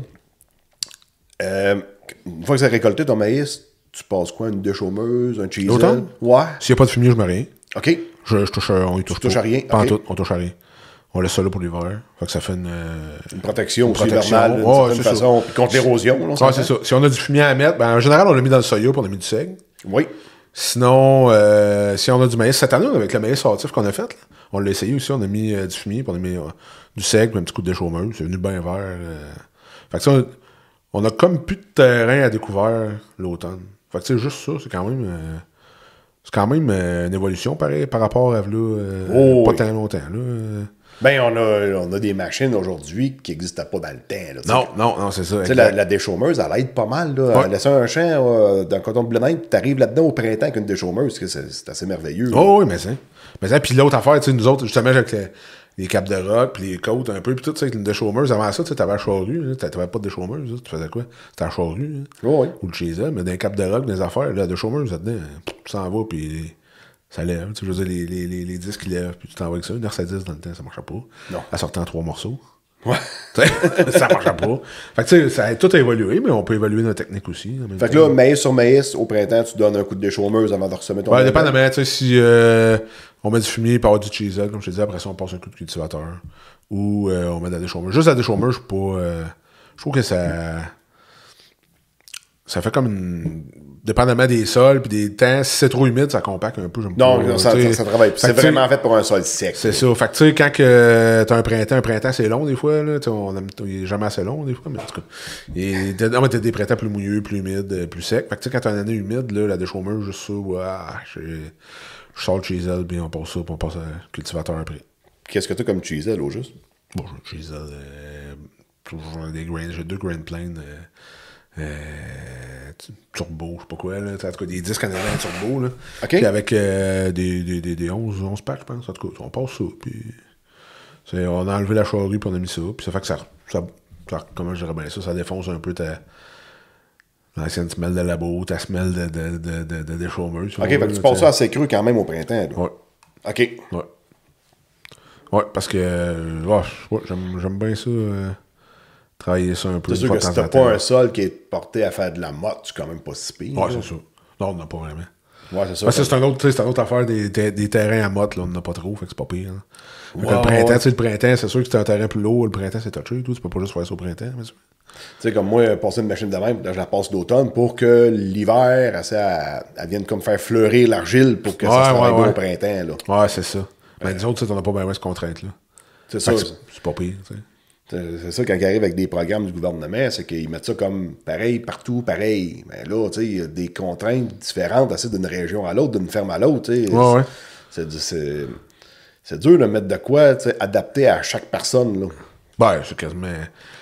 Une fois que c'est récolté ton maïs, tu passes quoi? Une déchaumeuse, un cheese? L'automne? Ouais. S'il n'y a pas de fumier, je mets rien. OK. On y touche touches pas. à rien, Pas en ok. tout, on touche à rien. On laisse ça là pour l'hiver. Fait que ça fait une Protection aussi protection. hivernale, d'une Ouais, certaine c'est façon. Puis contre l'érosion, là, on Ouais, s'entend? c'est ça. Si on a du fumier à mettre, ben, en général, on l'a mis dans le soya, puis on a mis du seigle. Oui. Sinon, si on a du maïs, cette année, avec le maïs hâtif qu'on a fait, là, on l'a essayé aussi, on a mis du fumier, puis on a mis du seigle, puis un petit coup de déchaumeuse. C'est venu bien vert. Fait que ça, on a comme plus de terrain à découvert l'automne. Fait que tu sais, juste ça, c'est quand même une évolution pareil, par rapport à là, pas tant longtemps. Là. Ben, on a des machines aujourd'hui qui n'existaient pas dans le temps. Là, Non, c'est ça. Tu sais, la déchaumeuse, elle aide pas mal. Là. Ouais. Laisser un champ d'un coton de blé d'Inde, tu arrives là-dedans au printemps avec une déchaumeuse, c'est assez merveilleux. Là. Oh oui, mais ça. Puis l'autre affaire, tu sais, nous autres, justement, avec les capes de rock, puis les côtes un peu, puis tout ça, avec une déchaumeuse. Avant ça, tu sais, t'avais la charrue, t'avais pas de déchaumeuse, tu faisais quoi? C'était la charrue, Oh, oui. ou le chez mais dans les capes de rock, des affaires, là, la déchaumeuse, là-dedans, ça en va, puis ça lève. Tu sais, je veux dire, les disques, ils lèvent, puis tu t'envoies avec ça. Une R710 dans le temps, ça marchait pas. Non. Elle sortait en 3 morceaux. Ouais. Ça marchait pas. Fait que, tu sais, ça a tout évolué, mais on peut évoluer notre technique aussi. en même Fait que temps. là, maïs sur maïs, au printemps, tu donnes un coup de déchaumeuse avant de ressemer ton Ouais, blé d'Inde. dépendamment, tu sais, si on met du fumier, puis avoir du cheese, comme je te disais, après ça, on passe un coup de cultivateur. Ou on met de la déchaumeuse. Juste la déchaumeuse, je suis pas. Je trouve que ça. Ça fait comme une. Dépendamment des sols puis des temps, si c'est trop humide, ça compacte un peu. J'aime Non, pas, ça tu sais. travaille. Fait C'est que, tu sais, vraiment fait pour un sol sec. C'est ça. Fait que tu sais, quand que t'as un printemps c'est long des fois. Là, il est jamais assez long des fois, mais en tout cas. Non, mais t'as des printemps plus mouilleux, plus humides, plus secs. Fait que tu sais, quand t'as une année humide, là, la déchaumeuse, juste ça, je sors le chisel, puis on passe ça, puis on passe à cultivateur après. Qu'est-ce que tu as comme cheesel au juste? Bon, j'ai le chisel, toujours des grains, j'ai 2 grains planes. turbo, je sais pas quoi, là. En tout cas, des disques en avant turbo, là. OK. Puis avec des 11 packs, je pense. En tout cas, on passe ça. Puis on a enlevé la charrue, puis on a mis ça. Puis ça fait que ça comment je dirais bien ça défonce un peu l'ancienne semelle de labo, ta semelle de déchaumeuse. OK, fait que tu passes ça assez cru quand même au printemps. Là. Ouais. OK. Ouais, parce que j'aime bien ça, travailler ça un peu. C'est sûr que si t'as pas un sol qui est porté à faire de la motte, c'est quand même pas si pire. Ouais, c'est ça. Non, on n'a pas vraiment. Ouais, c'est ça. Parce que c'est une autre affaire des terrains à motte, là, on n'en a pas trop, fait que c'est pas pire. Hein. Ouais, le printemps, le printemps, c'est sûr que c'est un terrain plus lourd, le printemps c'est touché, tout, tu peux pas juste faire ça au printemps. Mais... Tu sais, comme moi, passer une machine de même, là, je la passe l'automne pour que l'hiver, elle vienne comme faire fleurir l'argile pour que ça se travaille bien au printemps. Là. Ouais, c'est ça. Mais nous autres, on n'a pas bien cette contrainte-là. C'est ça. C'est pas pire, tu sais. C'est ça, quand ils arrivent avec des programmes du gouvernement, c'est qu'ils mettent ça comme pareil, partout, pareil. Mais là, tu sais, il y a des contraintes différentes assez d'une région à l'autre, d'une ferme à l'autre, tu sais. Ouais. C'est dur de mettre de quoi, tu sais, adapté à chaque personne, là. Ben, c'est quasiment...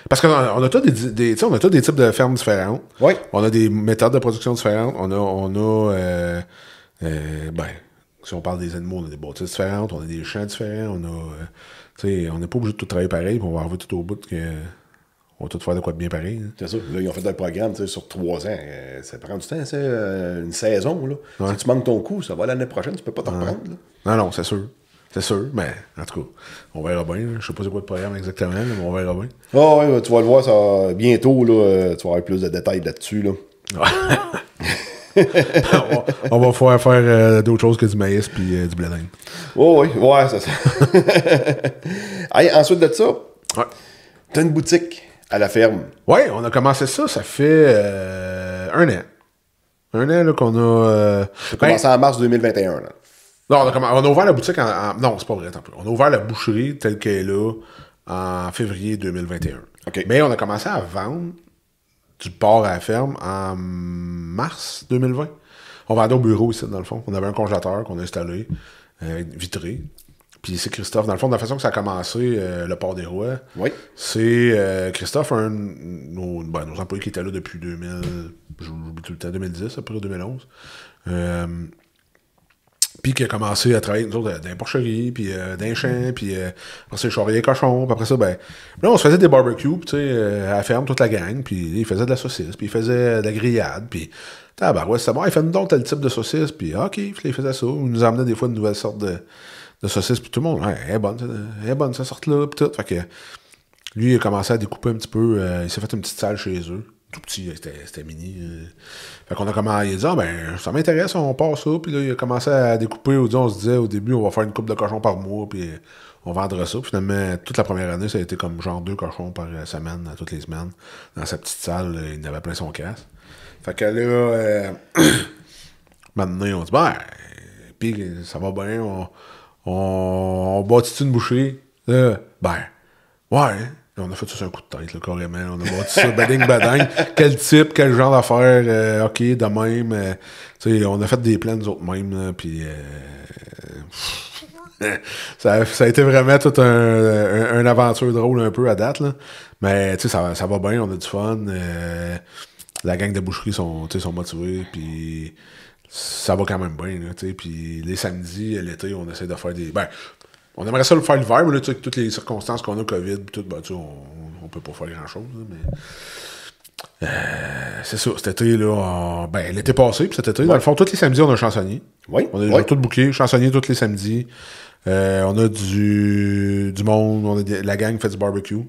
Parce qu'on a tous des types de fermes différentes. Oui. On a des méthodes de production différentes. On a si on parle des animaux, on a des bâtisses différentes, on a des champs différents, on n'est pas obligé de tout travailler pareil, puis on va arriver tout au bout on va tout faire de quoi de bien pareil. Hein. C'est ça. Là, ils ont fait un programme sur 3 ans. Ça prend du temps, c'est une saison. Là. Ouais. Si tu manques ton coup, ça va l'année prochaine, tu peux pas t'en reprendre. Là. Non, c'est sûr. C'est sûr, mais en tout cas, on verra bien. Je sais pas c'est quoi le programme exactement, mais on verra bien. Ah ouais, tu vas le voir ça, bientôt, là, tu vas avoir plus de détails là-dessus. Là. on va pouvoir faire d'autres choses que du maïs puis du blé d'Inde. Oh, oui, ouais, c'est ça. Hey, ensuite de ça, t'as une boutique à la ferme. Ouais, on a commencé ça fait 1 an. 1 an là, qu'on a... Ça a commencé en mars 2021. Là. Non, on a ouvert la boutique non, c'est pas vrai, attends. On a ouvert la boucherie telle qu'elle est là en février 2021. Okay. Mais on a commencé à vendre du porc à la ferme en mars 2020. On vendait au bureau ici, dans le fond. On avait un congélateur qu'on a installé, vitré. Puis c'est Christophe. Dans le fond, de la façon que ça a commencé, le Port des Rois, c'est Christophe, nos employés qui étaient là depuis 2010, après 2011. Puis qui a commencé à travailler, nous autres, dans les porcheries, puis dans les champs, puis après ça, les charriers cochons, puis après ça, ben, là, on se faisait des barbecues, puis tu sais, à la ferme, toute la gang, puis il faisait de la saucisse, puis il faisait de la grillade, puis ouais, c'est bon, il fait donc tel type de saucisse, puis OK, puis il faisait ça, il nous amenait des fois de nouvelles sortes de saucisses, puis tout le monde, elle est bonne, cette sorte-là, puis tout, fait que lui, il a commencé à découper un petit peu, il s'est fait une petite salle chez eux, tout petit, c'était mini. Fait qu'on a commencé, il a dit, ça m'intéresse, on part ça. Puis là, il a commencé à découper. On se disait, au début, on va faire une coupe de cochons par mois, puis on vendra ça. Puis finalement, toute la première année, ça a été comme genre 2 cochons par semaine, toutes les semaines. Dans sa petite salle, il avait plein son casse. Fait que là, maintenant, on dit, puis ça va bien, on bâtit une boucherie. Ouais. On a fait ça sur un coup de tête, là, carrément. On a bâti ça, bading. Quel type, quel genre d'affaires, OK, de même. On a fait des plans, nous autres mêmes, puis ça a été vraiment toute une aventure drôle un peu à date, là. Mais, tu sais, ça va bien, on a du fun. La gang de boucherie sont motivés, puis ça va quand même bien, là, tu sais. Puis les samedis, l'été, on essaie de faire des... on aimerait ça le faire l'hiver, mais là, avec toutes les circonstances qu'on a, COVID, tout, on peut pas faire grand-chose. Mais c'est ça, cet été, là, l'été passé, puis cet été, dans le fond, tous les samedis, on a un chansonnier. Oui. On a déjà tout booké, chansonnier tous les samedis. On a du monde, la gang fait du barbecue.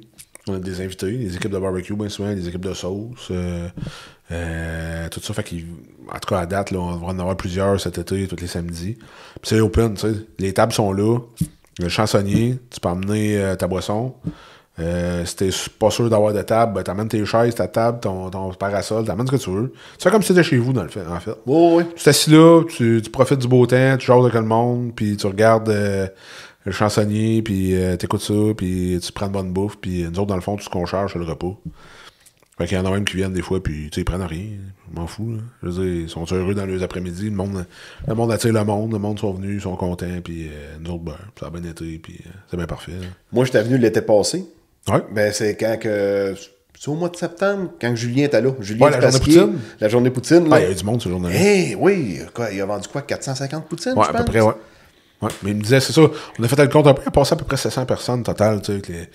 On a des invités, des équipes de barbecue, bien souvent, des équipes de sauce. Tout ça, fait en tout cas, à date, là, on va en avoir plusieurs cet été, tous les samedis. Puis c'est open, tu sais. Les tables sont là. Le chansonnier, tu peux emmener ta boisson. Si t'es pas sûr d'avoir de table, t'amènes tes chaises, ta table, ton parasol, t'amènes ce que tu veux. Tu fais comme si t'étais chez vous, en fait. Oui. Tu t'assis là, tu profites du beau temps, tu jases avec le monde, puis tu regardes le chansonnier, puis t'écoutes ça, puis tu prends de bonne bouffe, puis nous autres, dans le fond, tout ce qu'on charge, c'est le repas. Fait qu'il y en a même qui viennent des fois, puis tu sais, ils prennent rien. Je m'en fous, là. Je veux dire, ils sont heureux dans les après-midi. Le monde attire le monde sont venus, ils sont contents, puis nous autres, ça a bien été, puis c'est bien parfait. Là. Moi, j'étais venu l'été passé. Ouais. Ben, c'est quand que C'est au mois de septembre, quand Julien était là. Julien la journée Pasquier, Poutine. La journée Poutine. Ah, Là. il y a eu du monde ce jour-là. Oui, quoi, il a vendu quoi, 450 poutines, Ouais, je à pense? peu près, ouais. Ouais, mais il me disait, c'est ça, on a fait le compte un peu, il a passé à peu près 700 personnes total, tu sais,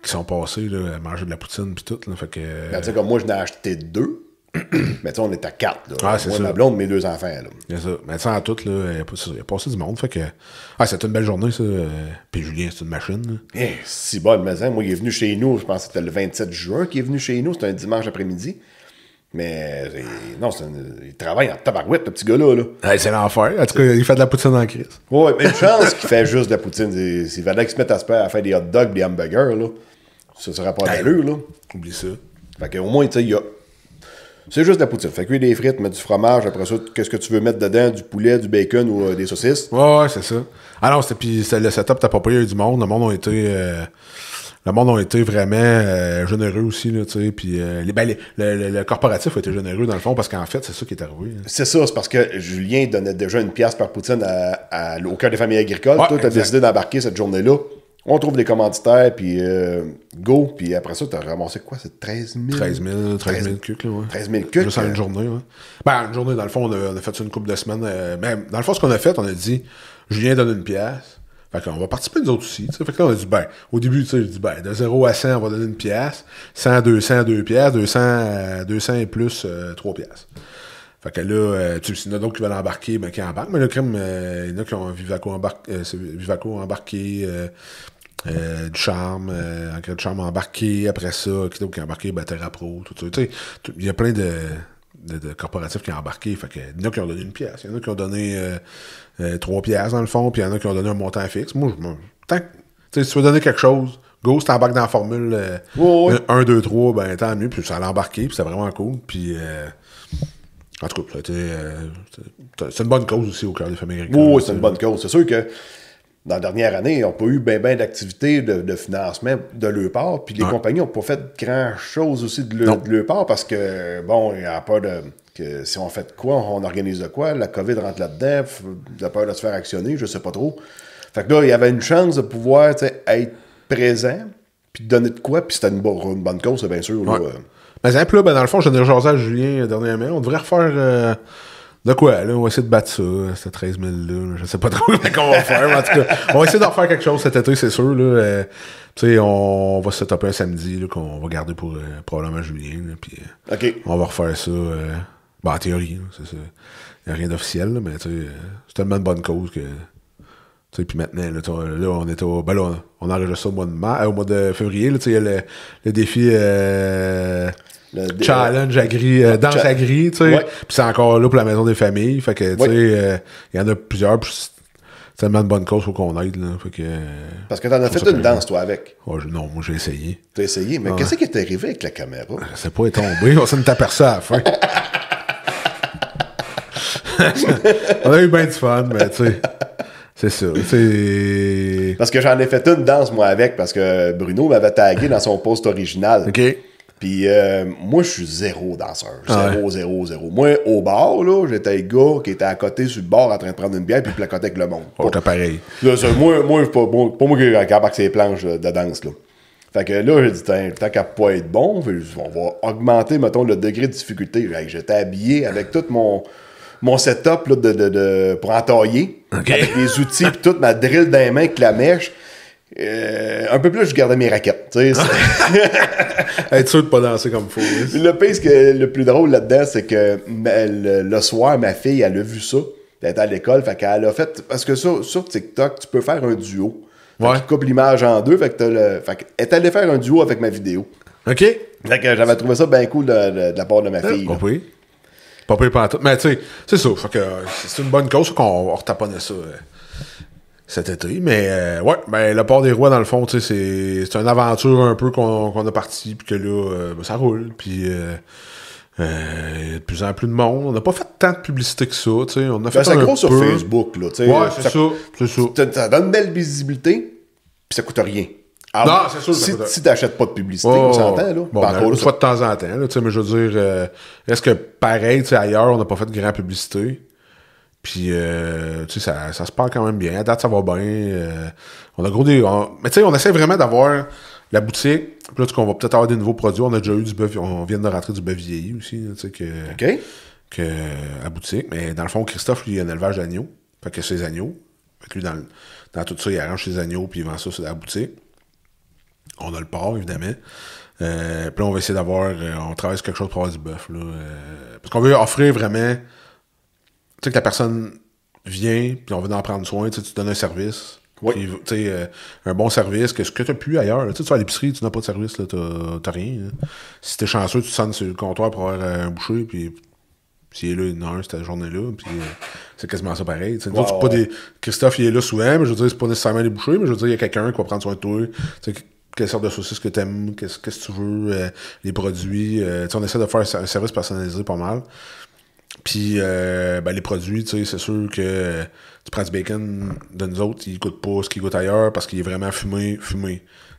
qui sont passées là, à manger de la poutine puis tout. Là, fait que, Ben, tu sais, comme moi, je n'ai acheté 2. Mais tu sais, on est à 4. Là. Ah, c'est moi, ça. ma blonde, mes 2 enfants. Là. c'est ça. Mais tu sais, en tout, là, il a passé du monde. Fait que. Ah, c'était une belle journée, ça. Puis Julien, c'est une machine. Si bonne maison. Moi, il est venu chez nous, je pense que c'était le 27 juin qu'il est venu chez nous. C'était un dimanche après-midi. Mais non, il travaille en tabarouette, le petit gars-là. Là. Ouais, c'est l'enfer. En tout cas, il fait de la poutine en crise. Ouais, mais une chance qu'il fait juste de la poutine. S'il fallait qu'il se mette à faire des hot dogs, des hamburgers, là, ça serait pas d'allure, là. Oublie ça. Fait qu'au moins, tu sais, il y a. C'est juste de la poutine. Fait cuire des frites, mettre du fromage, après ça, qu'est-ce que tu veux mettre dedans, du poulet, du bacon ou des saucisses. Ouais, c'est ça. Ah non, puis le setup, t'as pas payé, il y a eu du monde. Le monde a été vraiment généreux aussi, là, tu sais. Puis le corporatif a été généreux, dans le fond, parce qu'en fait, c'est ça qui est arrivé. Hein. C'est ça, c'est parce que Julien donnait déjà une pièce par poutine au cœur des familles agricoles. Ouais, toi, t'as exact. décidé d'embarquer cette journée-là. On trouve des commanditaires, puis go. Puis après ça, t'as ramassé quoi? C'est 13 000? 13 000 cucs, là, ouais. 13 000 cucs. Juste en une journée, ouais. Ben, une journée, dans le fond, on a fait ça une couple de semaines. Mais dans le fond, ce qu'on a fait, on a dit, Julien donne une pièce. Fait qu'on va participer nous autres aussi. T'sais. Fait que là, on a dit, ben, au début, tu sais, je dis, ben, de 0 à 100, on va donner une pièce. 100 à 200, 2 pièces. 200 et plus, 3 pièces. Fait que là, tu sais, il y en a d'autres qui veulent embarquer, ben, qui embarquent. Mais le crime, il y en a qui ont Vivaco embarqué, du charme, engrais de charme embarqué. Après ça, qui a embarqué, ben, TerraPro, tout ça. Tu sais, il y a plein de corporatifs qui ont embarqué. Fait que, il y en a qui ont donné une pièce. Il y en a qui ont donné 3 pièces dans le fond, puis il y en a qui ont donné un montant fixe. Moi, tant que si tu veux donner quelque chose, go, si t'embarques dans la formule 1, 2, 3, ben tant mieux. Puis ça allait embarquer, puis c'est vraiment cool. Puis en tout cas, ça a été, c'est une bonne cause aussi au cœur des familles agricoles. Oui, c'est une bonne cause. C'est sûr que dans la dernière année, ils n'ont pas eu bien d'activités de financement de leur part. Puis les compagnies n'ont pas fait grand-chose aussi de leur part parce que, bon, il y a peur que si on fait de quoi, on organise de quoi, la COVID rentre là-dedans, il a peur de se faire actionner, je sais pas trop. Fait que là, il y avait une chance de pouvoir être présent, puis de donner de quoi, puis c'était une bonne cause, c'est bien sûr. Ouais. Là, Mais exemple, là, ben, dans le fond, j'en ai jasé à Julien dernièrement. On devrait refaire de quoi, là? On va essayer de battre ça, ce 13 000 là. Je sais pas trop comment on va faire, mais en tout cas, on va essayer d'en faire quelque chose cet été, c'est sûr, là. Tu sais, on va se taper un samedi, là, qu'on va garder pour probablement Julien, là, puis on va refaire ça, ben, en théorie, là, c'est ça. Il n'y a rien d'officiel, là, mais tu sais, c'est tellement une bonne cause que... Tu sais, puis maintenant, là, on est au... Ben là, on enregistre ça au mois de février, là, tu sais, il y a le défi... challenge agri, danse agri, tu sais. Ouais. Puis c'est encore là pour la maison des familles. Fait que, tu sais, il y en a plusieurs. Puis c'est tellement une bonne cause, faut qu'on aide, là. Fait que, parce que t'en as fait une danse, toi, avec. Oh, non, moi, j'ai essayé. T'as essayé, mais qu'est-ce qui est arrivé avec la caméra? Je sais pas, elle est tombée. On s'en est aperçu à la fin. On a eu bien du fun, mais tu sais, c'est ça. C'est... Parce que j'en ai fait une danse, moi, avec, parce que Bruno m'avait tagué dans son post original. OK. Puis moi, je suis zéro danseur. Zéro. Moi, au bar, là, j'étais le gars qui était à côté sur le bar en train de prendre une bière puis placoter avec le monde. Oh, t'as pareil. Là, moi, pas moi qui embarque ces planches de danse, là. Fait que là, j'ai dit, tant qu'à pas être bon, on va augmenter, mettons, le degré de difficulté. J'étais habillé avec tout mon setup là, pour entailler. Okay. Avec les outils puis toute ma drill dans les mains avec la mèche. Un peu plus, je gardais mes raquettes. Être sûr de pas danser comme il faut. Le pire, le plus drôle là-dedans, c'est que le soir, ma fille, elle a vu ça. Elle était à l'école, fait qu'elle a fait... Parce que sur TikTok, tu peux faire un duo. Fait qu'il coupe l'image en deux, fait que elle est allée faire un duo avec ma vidéo. OK. Fait que j'avais trouvé ça bien cool de la part de ma fille. Pas pire pantoute. Mais tu sais, c'est ça. Fait que c'est une bonne cause qu'on va retaponner ça cet été. Mais ouais, ben le Port des Rois, dans le fond, tu sais, c'est une aventure un peu qu'on a parti, puis que là, ben, ça roule. Puis il y a de plus en plus de monde. On n'a pas fait tant de publicité que ça, tu sais. On a fait c'est gros sur peu. Facebook, là, tu sais. Ouais, c'est ça. Ça donne une belle visibilité, puis ça coûte rien. Alors, non, c'est sûr. Si t'achètes pas de publicité, on s'entend, là. Bon, une fois de temps en temps, là, tu sais, mais je veux dire, est-ce que pareil, tu sais, ailleurs, on n'a pas fait de grande publicité? Puis, tu sais, ça se parle quand même bien. À date, ça va bien. On a gros des... mais tu sais, on essaie vraiment d'avoir La boutique, puis là, on va peut-être avoir des nouveaux produits. On a déjà eu du bœuf, on vient de rentrer du bœuf vieilli aussi, là, tu sais, que à boutique. Mais dans le fond, Christophe, lui, il a un élevage d'agneaux. Fait que ses agneaux. Fait que lui, dans tout ça, il arrange ses agneaux, puis il vend ça sur la boutique. On a le porc, évidemment. Puis là, on va essayer d'avoir... on travaille sur quelque chose pour avoir du bœuf, là. Parce qu'on veut offrir vraiment... Tu sais, que la personne vient, puis on veut en prendre soin, tu donnes un service. Oui. Puis, tu sais, un bon service, que ce que tu n'as plus ailleurs. Tu vas à l'épicerie, tu n'as pas de service, là, t'as rien. Là. Si t'es chanceux, tu te sens sur le comptoir pour avoir un boucher, puis s'il est là, une heure, cette journée-là, puis c'est quasiment ça pareil. Wow, c'est pas des... Christophe, il est là souvent, mais je veux dire, c'est pas nécessairement des bouchers, mais je veux dire, il y a quelqu'un qui va prendre soin de toi. Tu sais, quelle sorte de saucisse que t'aimes, qu'est-ce que tu veux, les produits. On essaie de faire un service personnalisé pas mal. Puis, les produits, tu sais, c'est sûr que tu prends du bacon de nous autres, il goûte pas ce qu'il goûte ailleurs parce qu'il est vraiment fumé.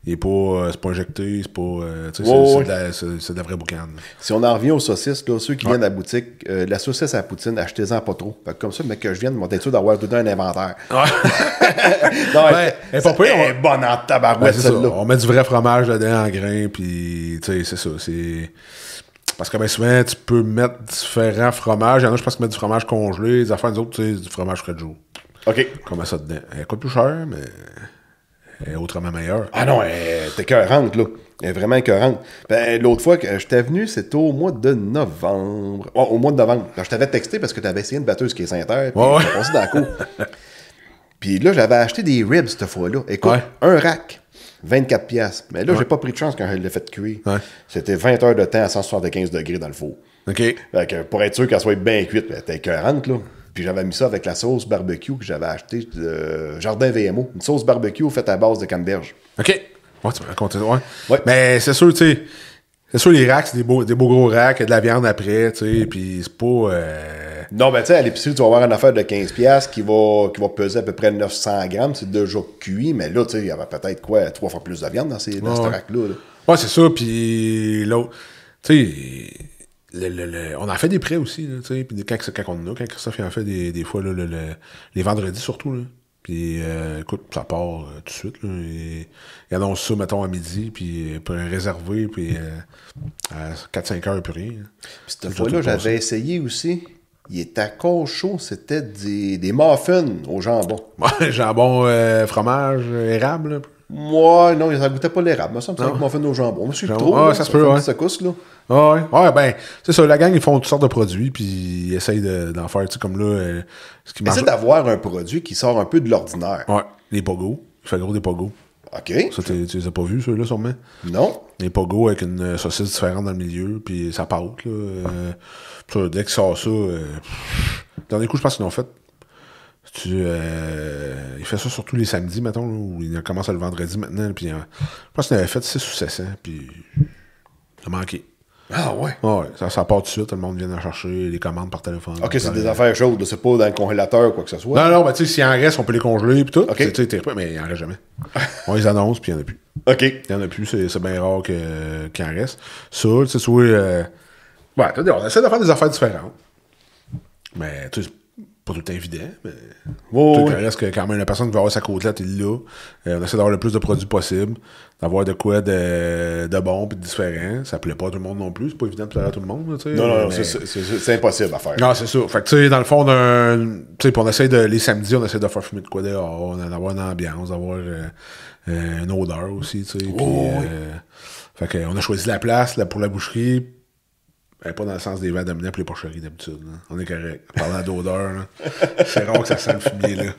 Il est pas, c'est pas injecté, c'est pas, tu sais, c'est de la vraie boucane. Si on en revient aux saucisses, là, ceux qui viennent à la boutique, la saucisse à la poutine, achetez-en pas trop. Fait que comme ça, mais que je vienne, mon être sûr d'avoir tout un inventaire. Non, elle est bonne en tabarouette, celle-là. On met du vrai fromage dedans en grains, puis, tu sais, c'est ça, c'est... Parce que bien souvent, tu peux mettre différents fromages. Il y en a, je pense, qui mettent du fromage congelé. Les affaires, des autres, tu sais, du fromage frais de jour. OK. On met ça dedans. Elle coûte plus cher, mais elle est autrement meilleure. Ah non, elle est écœurante, là. Elle est vraiment écœurante. Ben, l'autre fois que je t'ai venu, c'était au mois de novembre. Oh, au mois de novembre. Alors, je t'avais texté parce que tu avais essayé une batteuse qui est Saint-Terre. Puis ouais. passé dans la cour. Puis là, j'avais acheté des ribs cette fois-là. Écoute, un rack. 24$. Mais là, j'ai pas pris de chance quand je l'ai fait cuire. Ouais. C'était 20 heures de temps à 175 degrés dans le four. OK. Fait que pour être sûr qu'elle soit bien cuite, elle était écœurante, là. Puis j'avais mis ça avec la sauce barbecue que j'avais acheté de Jardin VMO. Une sauce barbecue faite à base de canneberge. OK. Ouais, tu m'as raconté ça. Ouais. Mais c'est sûr, tu sais... C'est sûr, les racks, c'est des beaux gros racks, il y a de la viande après, tu sais, puis c'est pas... Non, ben tu sais, à l'épicerie, tu vas avoir une affaire de 15$ qui va peser à peu près 900 grammes. C'est déjà cuit, mais là, tu sais, il y avait peut-être 3 fois plus de viande dans ce rack-là. Là. Ouais, c'est ça, puis l'autre... Tu sais, on en fait des prêts aussi, tu sais, puis quand on en a, quand Christophe il en fait des fois, là, les vendredis surtout, là. Puis, écoute, ça part tout de suite. Là, il annonce ça, mettons, à midi, puis pour réserver, puis à 4-5 heures, plus rien. Puis cette fois-là, j'avais essayé aussi. Il était encore chaud, c'était des muffins au jambon. Ouais, jambon, fromage, érable. Là. Ouais, non, ça goûtait pas l'érable. Ça me semble que muffins au jambon. Je suis trop. Ah, ça se peut, ouais. Secousse, là. Ouais, ben, c'est ça, la gang, ils font toutes sortes de produits, puis ils essayent d'en faire, tu sais, comme là, ce qui marche. Essaye d'avoir un produit qui sort un peu de l'ordinaire. Ouais, les pogos. Il fait gros des pogos. OK. Ça, tu les as pas vus, ceux-là, sûrement? Non. Les pogos avec une saucisse différente dans le milieu, puis ça pâte, là. Ça, dès qu'il sort ça, dernier coup, je pense qu'ils l'ont fait. Il fait ça surtout les samedis, mettons, là, où il commence le vendredi maintenant, puis je pense qu'il avait fait 6 ou 700, puis ça manquait. Ah ouais? Ouais, ça part tout de suite, tout le monde vient en chercher, les commandes par téléphone. OK, c'est des affaires chaudes, c'est pas dans le congélateur ou quoi que ce soit. Non, ben tu sais, s'il en reste, on peut les congeler, puis tout. OK. Mais il en reste jamais. On les annonce, puis il n'y en a plus. OK. Il n'y en a plus, c'est bien rare qu'il en reste. Ça, tu sais, ouais, on essaie de faire des affaires différentes. Mais, tu sais, pas tout le temps évident, mais il reste que quand même la personne qui va avoir sa côtelette est là. On essaie d'avoir le plus de produits possible, d'avoir de quoi de bon et de différent. Ça plaît pas à tout le monde non plus, c'est pas évident de plaire à tout le monde. Tu sais, non, c'est impossible à faire. Non, c'est ça. Fait que tu sais, dans le fond, on essaie les samedis, on essaie de faire fumer de quoi dehors, d'avoir une ambiance, d'avoir une odeur aussi, tu sais. Fait que on a choisi la place là, pour la boucherie. Pas dans le sens des vents d'amener pour les porcheries d'habitude. Là. On est correct. Parlant d'odeur, c'est rare que ça sent le fumier. Là.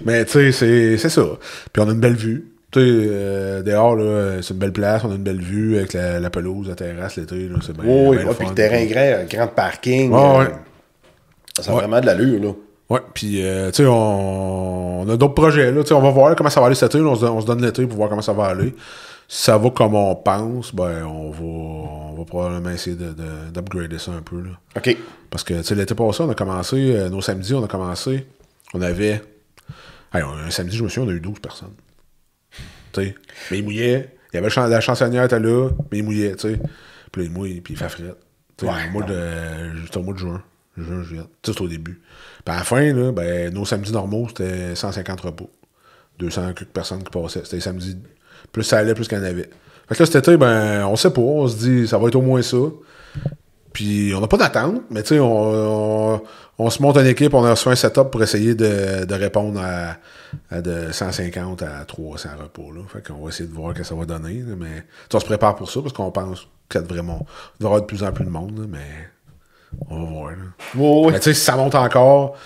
Mais tu sais, c'est ça. Puis on a une belle vue. Tu sais, dehors, là, c'est une belle place. On a une belle vue avec la pelouse, la terrasse l'été. Là, c'est bien. Oui, puis le terrain grand parking. Ça a vraiment de l'allure. Là. Ouais, puis tu sais, on a d'autres projets. Là, on va voir là, comment ça va aller cet été. On se donne l'été pour voir comment ça va aller. Si ça va comme on pense, ben on va probablement essayer d'upgrader ça un peu. Là. OK. Parce que l'été passé, on a commencé, nos samedis, on avait. Un samedi, je me souviens, on a eu 12 personnes. T'sais. Mais il mouillait. Il y avait la chansonnière était là, mais il mouillait, tu sais. Puis là, il mouille, puis il fait fret. C'était au mois de juin. Juillet. C'est au début. Puis à la fin, là, ben, nos samedis normaux, c'était 150 repas. 200 quelques personnes qui passaient. C'était les samedis. Plus ça allait, plus qu'il y en avait. Fait que là, cet été, ben, on sait pas. On se dit, ça va être au moins ça. Puis on n'a pas d'attente, mais tu sais, on se monte une équipe, on a reçu un setup pour essayer de répondre à de 150 à 300 repos. Là. Fait qu'on va essayer de voir ce que ça va donner. Là, mais on se prépare pour ça parce qu'on pense qu'il y aura de plus en plus de monde, là, mais on va voir. Là. Oui. Mais tu sais, si ça monte encore,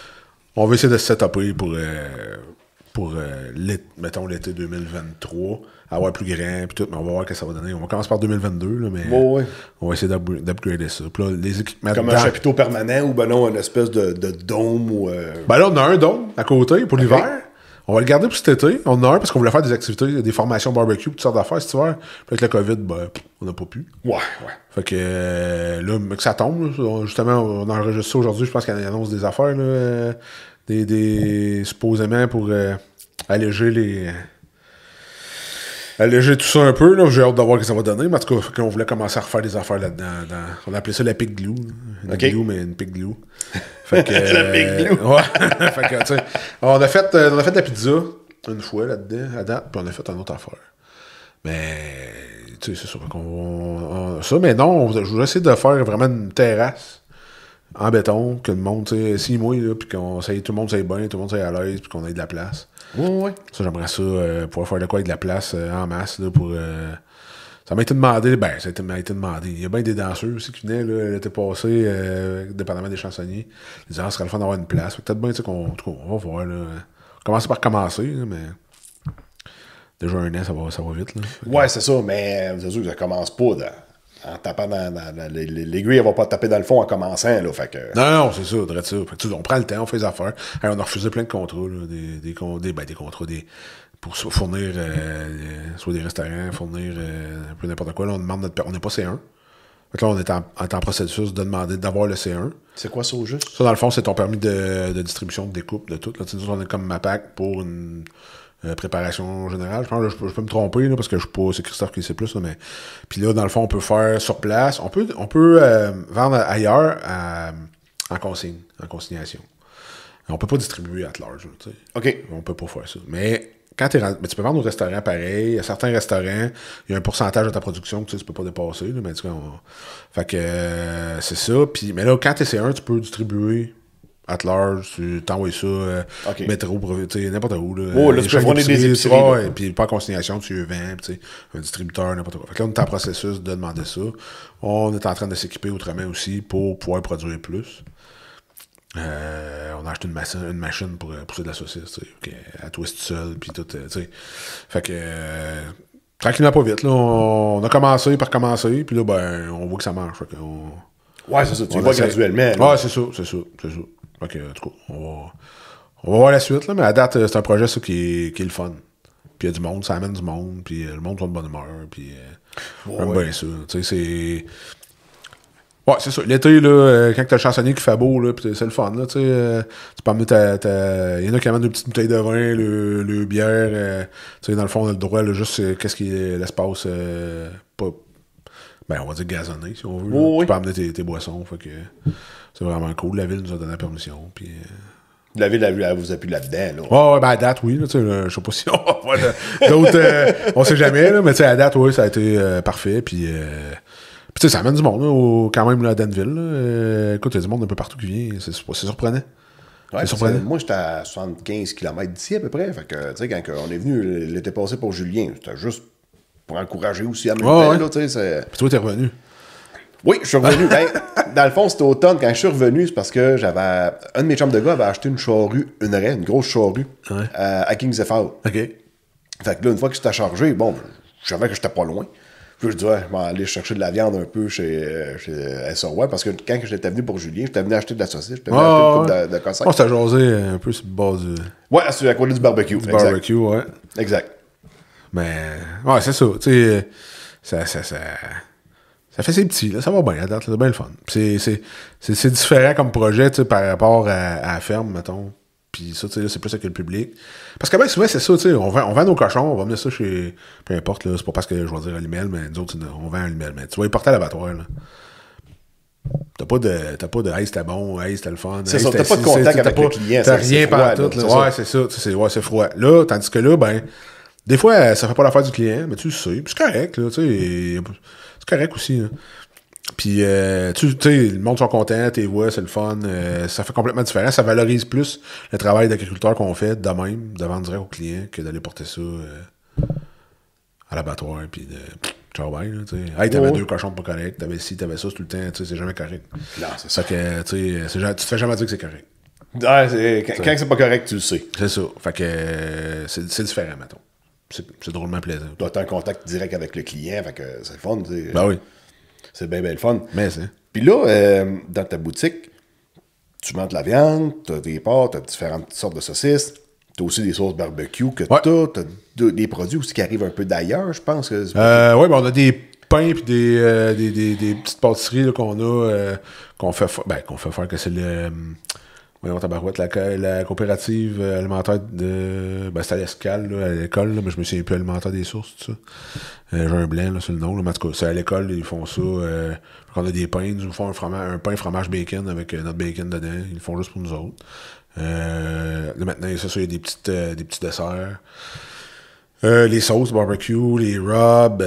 on va essayer de se setuper pour mettons, l'été 2023, avoir plus grand, puis tout, mais on va voir ce que ça va donner. On va commencer par 2022, là, mais on va essayer d'upgrader ça. Puis là, les équipements comme un chapiteau permanent ou ben non, une espèce de dôme ou... Ben là, on a un dôme à côté pour l'hiver. On va le garder pour cet été. On en a un parce qu'on voulait faire des activités, des formations barbecue, toutes sortes d'affaires cet hiver. Puis avec le COVID, ben, on n'a pas pu. Ouais. Fait que là, que ça tombe, là, justement, on enregistre ça aujourd'hui. Je pense qu'il annonce des affaires, là, supposément pour alléger tout ça un peu. Là. J'ai hâte de voir ce que ça va donner. Mais en tout cas, on voulait commencer à refaire des affaires là-dedans. On appelait ça la pig glue. Une glue, mais une pig glue. Fait que, la pig glue. Ouais. Fait que, tu sais, on a fait de la pizza une fois là-dedans, à date, puis on a fait une autre affaire. Mais, tu sais, c'est sûr qu'on... ça, mais non, je voulais essayer de faire vraiment une terrasse en béton, que le monde, tu sais, s'il mouille, là, puis tout le monde s'aille bien, tout le monde s'aille à l'aise, puis qu'on ait de la place. Ouais. Ça, j'aimerais ça, pouvoir faire de quoi avec de la place en masse, là, pour... ça m'a été demandé, ça m'a été demandé. Il y a bien des danseurs aussi qui venaient, là, l'été passé, dépendamment des chansonniers. Ils disaient, ce serait le fun d'avoir une place. Peut-être bien, tu sais, on va voir, là. Commencer par commencer, là, mais... Déjà un an, ça va vite, là. Ouais, c'est ça, mais c'est sûr que ça commence pas en tapant l'aiguille, elle va pas taper dans le fond en commençant, là, fait que... Non, c'est ça, dirait ça. Fait que, on prend le temps, on fait les affaires. On a refusé plein de contrats, là, des contrats, pour fournir, soit des restaurants, fournir un peu n'importe quoi. Là, on demande on n'est pas C1. Fait que là, on est en processus de demander d'avoir le C1. C'est quoi ça au juste? Ça, dans le fond, c'est ton permis de distribution, de découpe, de tout. Là, nous, on est comme MAPAC pour une... préparation générale. Je pense que je peux me tromper là, parce que je suis pas, c'est Christophe qui sait plus, là, mais puis là, dans le fond, on peut faire sur place. On peut vendre ailleurs en consignation. On peut pas distribuer à large. Tu sais. OK. On peut pas faire ça. Mais quand mais tu peux vendre au restaurant pareil. À certains restaurants, il y a un pourcentage de ta production que tu peux pas dépasser. Là, mais en tout cas, fait que c'est ça. Puis, mais là, quand tu es C1, tu peux distribuer at large, tu t'envoies ça, métro, n'importe où. Là, là, tu peux fournir des épiceries. Et puis pas en consignation, tu le vends, un distributeur, n'importe quoi. Fait que là, on est en processus de demander ça. On est en train de s'équiper autrement aussi pour pouvoir produire plus. On a acheté une machine pour pousser de la saucisse, à twist seul, puis tout, Fait que, tranquillement, pas vite, là, on a commencé par commencer, puis là, ben, on voit que ça marche. Fait que ouais, c'est ça, tu vois graduellement. Ouais, c'est ça. Ok, en tout cas, on va voir la suite, là, mais à date, c'est un projet ça, qui est le fun. Puis il y a du monde, ça amène du monde, puis le monde sont de bonne humeur, puis j'aime bien ça. Tu sais, c'est... Ouais, c'est ça. L'été, là, quand t'as le chansonnier qui fait beau, là, pis c'est le fun, là, tu sais. Tu peux amener il y en a qui amènent des petites bouteilles de vin, le bière, tu sais, dans le fond, on a le droit, là, juste, qu'est-ce qui est l'espace, pas... Ben, on va dire gazonné, si on veut. Tu peux amener tes boissons, fait que c'est vraiment cool. La ville nous a donné la permission, puis... La ville, elle vous appuie là-dedans, là. Ouais, ben à date, oui. Je sais pas si on va voir d'autres... on sait jamais, là, mais tu sais, à date, oui, ça a été parfait, puis tu sais, ça amène du monde, là, quand même, là, à Danville, là. Écoute, il y a du monde un peu partout qui vient. C'est surprenant. Ouais, c'est surprenant. Moi, j'étais à 75 km d'ici, à peu près. Fait que, tu sais, quand on est venu l'été passé pour Julien, c'était juste pour encourager aussi à même temps, là, tu sais. Puis toi, t'es revenu? Oui, je suis revenu. Ben, dans le fond, c'était automne. Quand je suis revenu, c'est parce que j'avais... Un de mes chums de gars avait acheté une charrue, une grosse charrue, à Kings FL. OK. Fait que là, une fois que c'était chargé, bon, je savais que j'étais pas loin. Puis je dis, ouais, je vais aller chercher de la viande un peu chez SOY, parce que quand j'étais venu pour Julien, j'étais venu acheter de la saucisse, j'étais venu acheter une coupe de cossin. On s'était jasé un peu sur le bas du... Ouais, c'est à côté du barbecue. Du barbecue, ouais. Exact. Mais, ouais, c'est ça. Tu sais, ça fait ses petits, là. Ça va bien à date, c'est bien le fun. C'est différent comme projet, tu sais, par rapport à la ferme, mettons. Puis ça, tu sais, là, c'est plus avec le public. Parce que ben, souvent, c'est ça, tu sais, on vend nos cochons, on va venir ça chez... Peu importe, là, c'est pas parce que je vais dire à l'email, mais nous autres, on vend à l'email. Mais tu vas y porter à l'abattoir, là. T'as pas de hey, c'était bon, hey, c'était le fun. C'est ça, t'as pas de contact avec le client. T'as rien par tout, là. Ouais, c'est ça, c'est froid. Là, tandis que là, ben, Des fois, ça fait pas l'affaire du client, mais tu le sais. Puis c'est correct, là, tu sais. C'est correct aussi, là. Puis, tu sais, le monde sont contents, tes voix, c'est le fun. Ça fait complètement différent. Ça valorise plus le travail d'agriculteur qu'on fait de même, de vendre direct aux clients, que d'aller porter ça à l'abattoir. Puis de ciao, bye, là, tu sais. Hey, t'avais 2 cochons pas corrects, t'avais ci, t'avais ça, tout le temps, tu sais, c'est jamais correct. Non, c'est ça. Fait que, tu sais, tu te fais jamais dire que c'est correct. Ouais, quand c'est pas correct, tu le sais. C'est ça. Fait que c'est différent, mettons. C'est drôlement plaisant. Tu as un contact direct avec le client, fait que c'est le fun. Ben oui. C'est bien le fun. Mais c'est. Puis là, dans ta boutique, tu vends de la viande, tu as des pâtes, tu as différentes sortes de saucisses, tu as aussi des sauces barbecue que tu as des produits aussi qui arrivent un peu d'ailleurs, je pense. Que oui, ben on a des pains puis des petites pâtisseries là, qu'on a, qu'on fait faire que c'est le... Voyons, tabarouette, la coopérative alimentaire de... Ben, c'était à l'Escale, là, à l'école, là, mais je me souviens plus alimentaire des sources, tout ça. J'ai un blanc, là, c'est le nom, là, mais en tout cas, c'est à l'école, ils font ça. On a des pains, ils nous font un pain fromage bacon avec notre bacon dedans. Ils le font juste pour nous autres. Là, maintenant, c'est ça, il y a des petits desserts. Les sauces barbecue, les rubs,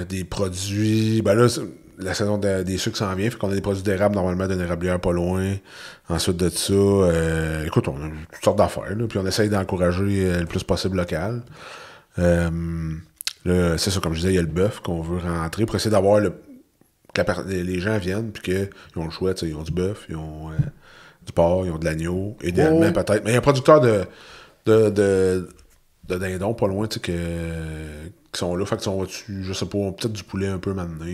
des produits... Ben là, la saison des sucres s'en vient, fait qu'on a des produits d'érable, normalement d'une érablière pas loin. Ensuite de ça, écoute, on a toutes sortes d'affaires, là, puis on essaye d'encourager le plus possible local. Là, c'est ça, comme je disais, il y a le bœuf qu'on veut rentrer pour essayer d'avoir que les gens viennent, puis qu'ils ont le choix, ils ont du bœuf, ils ont du porc, ils ont de l'agneau, idéalement peut-être. Mais il y a un producteur de dindons pas loin, qui sont là, fait qu'ils sont je sais pas, peut-être du poulet un peu maintenant,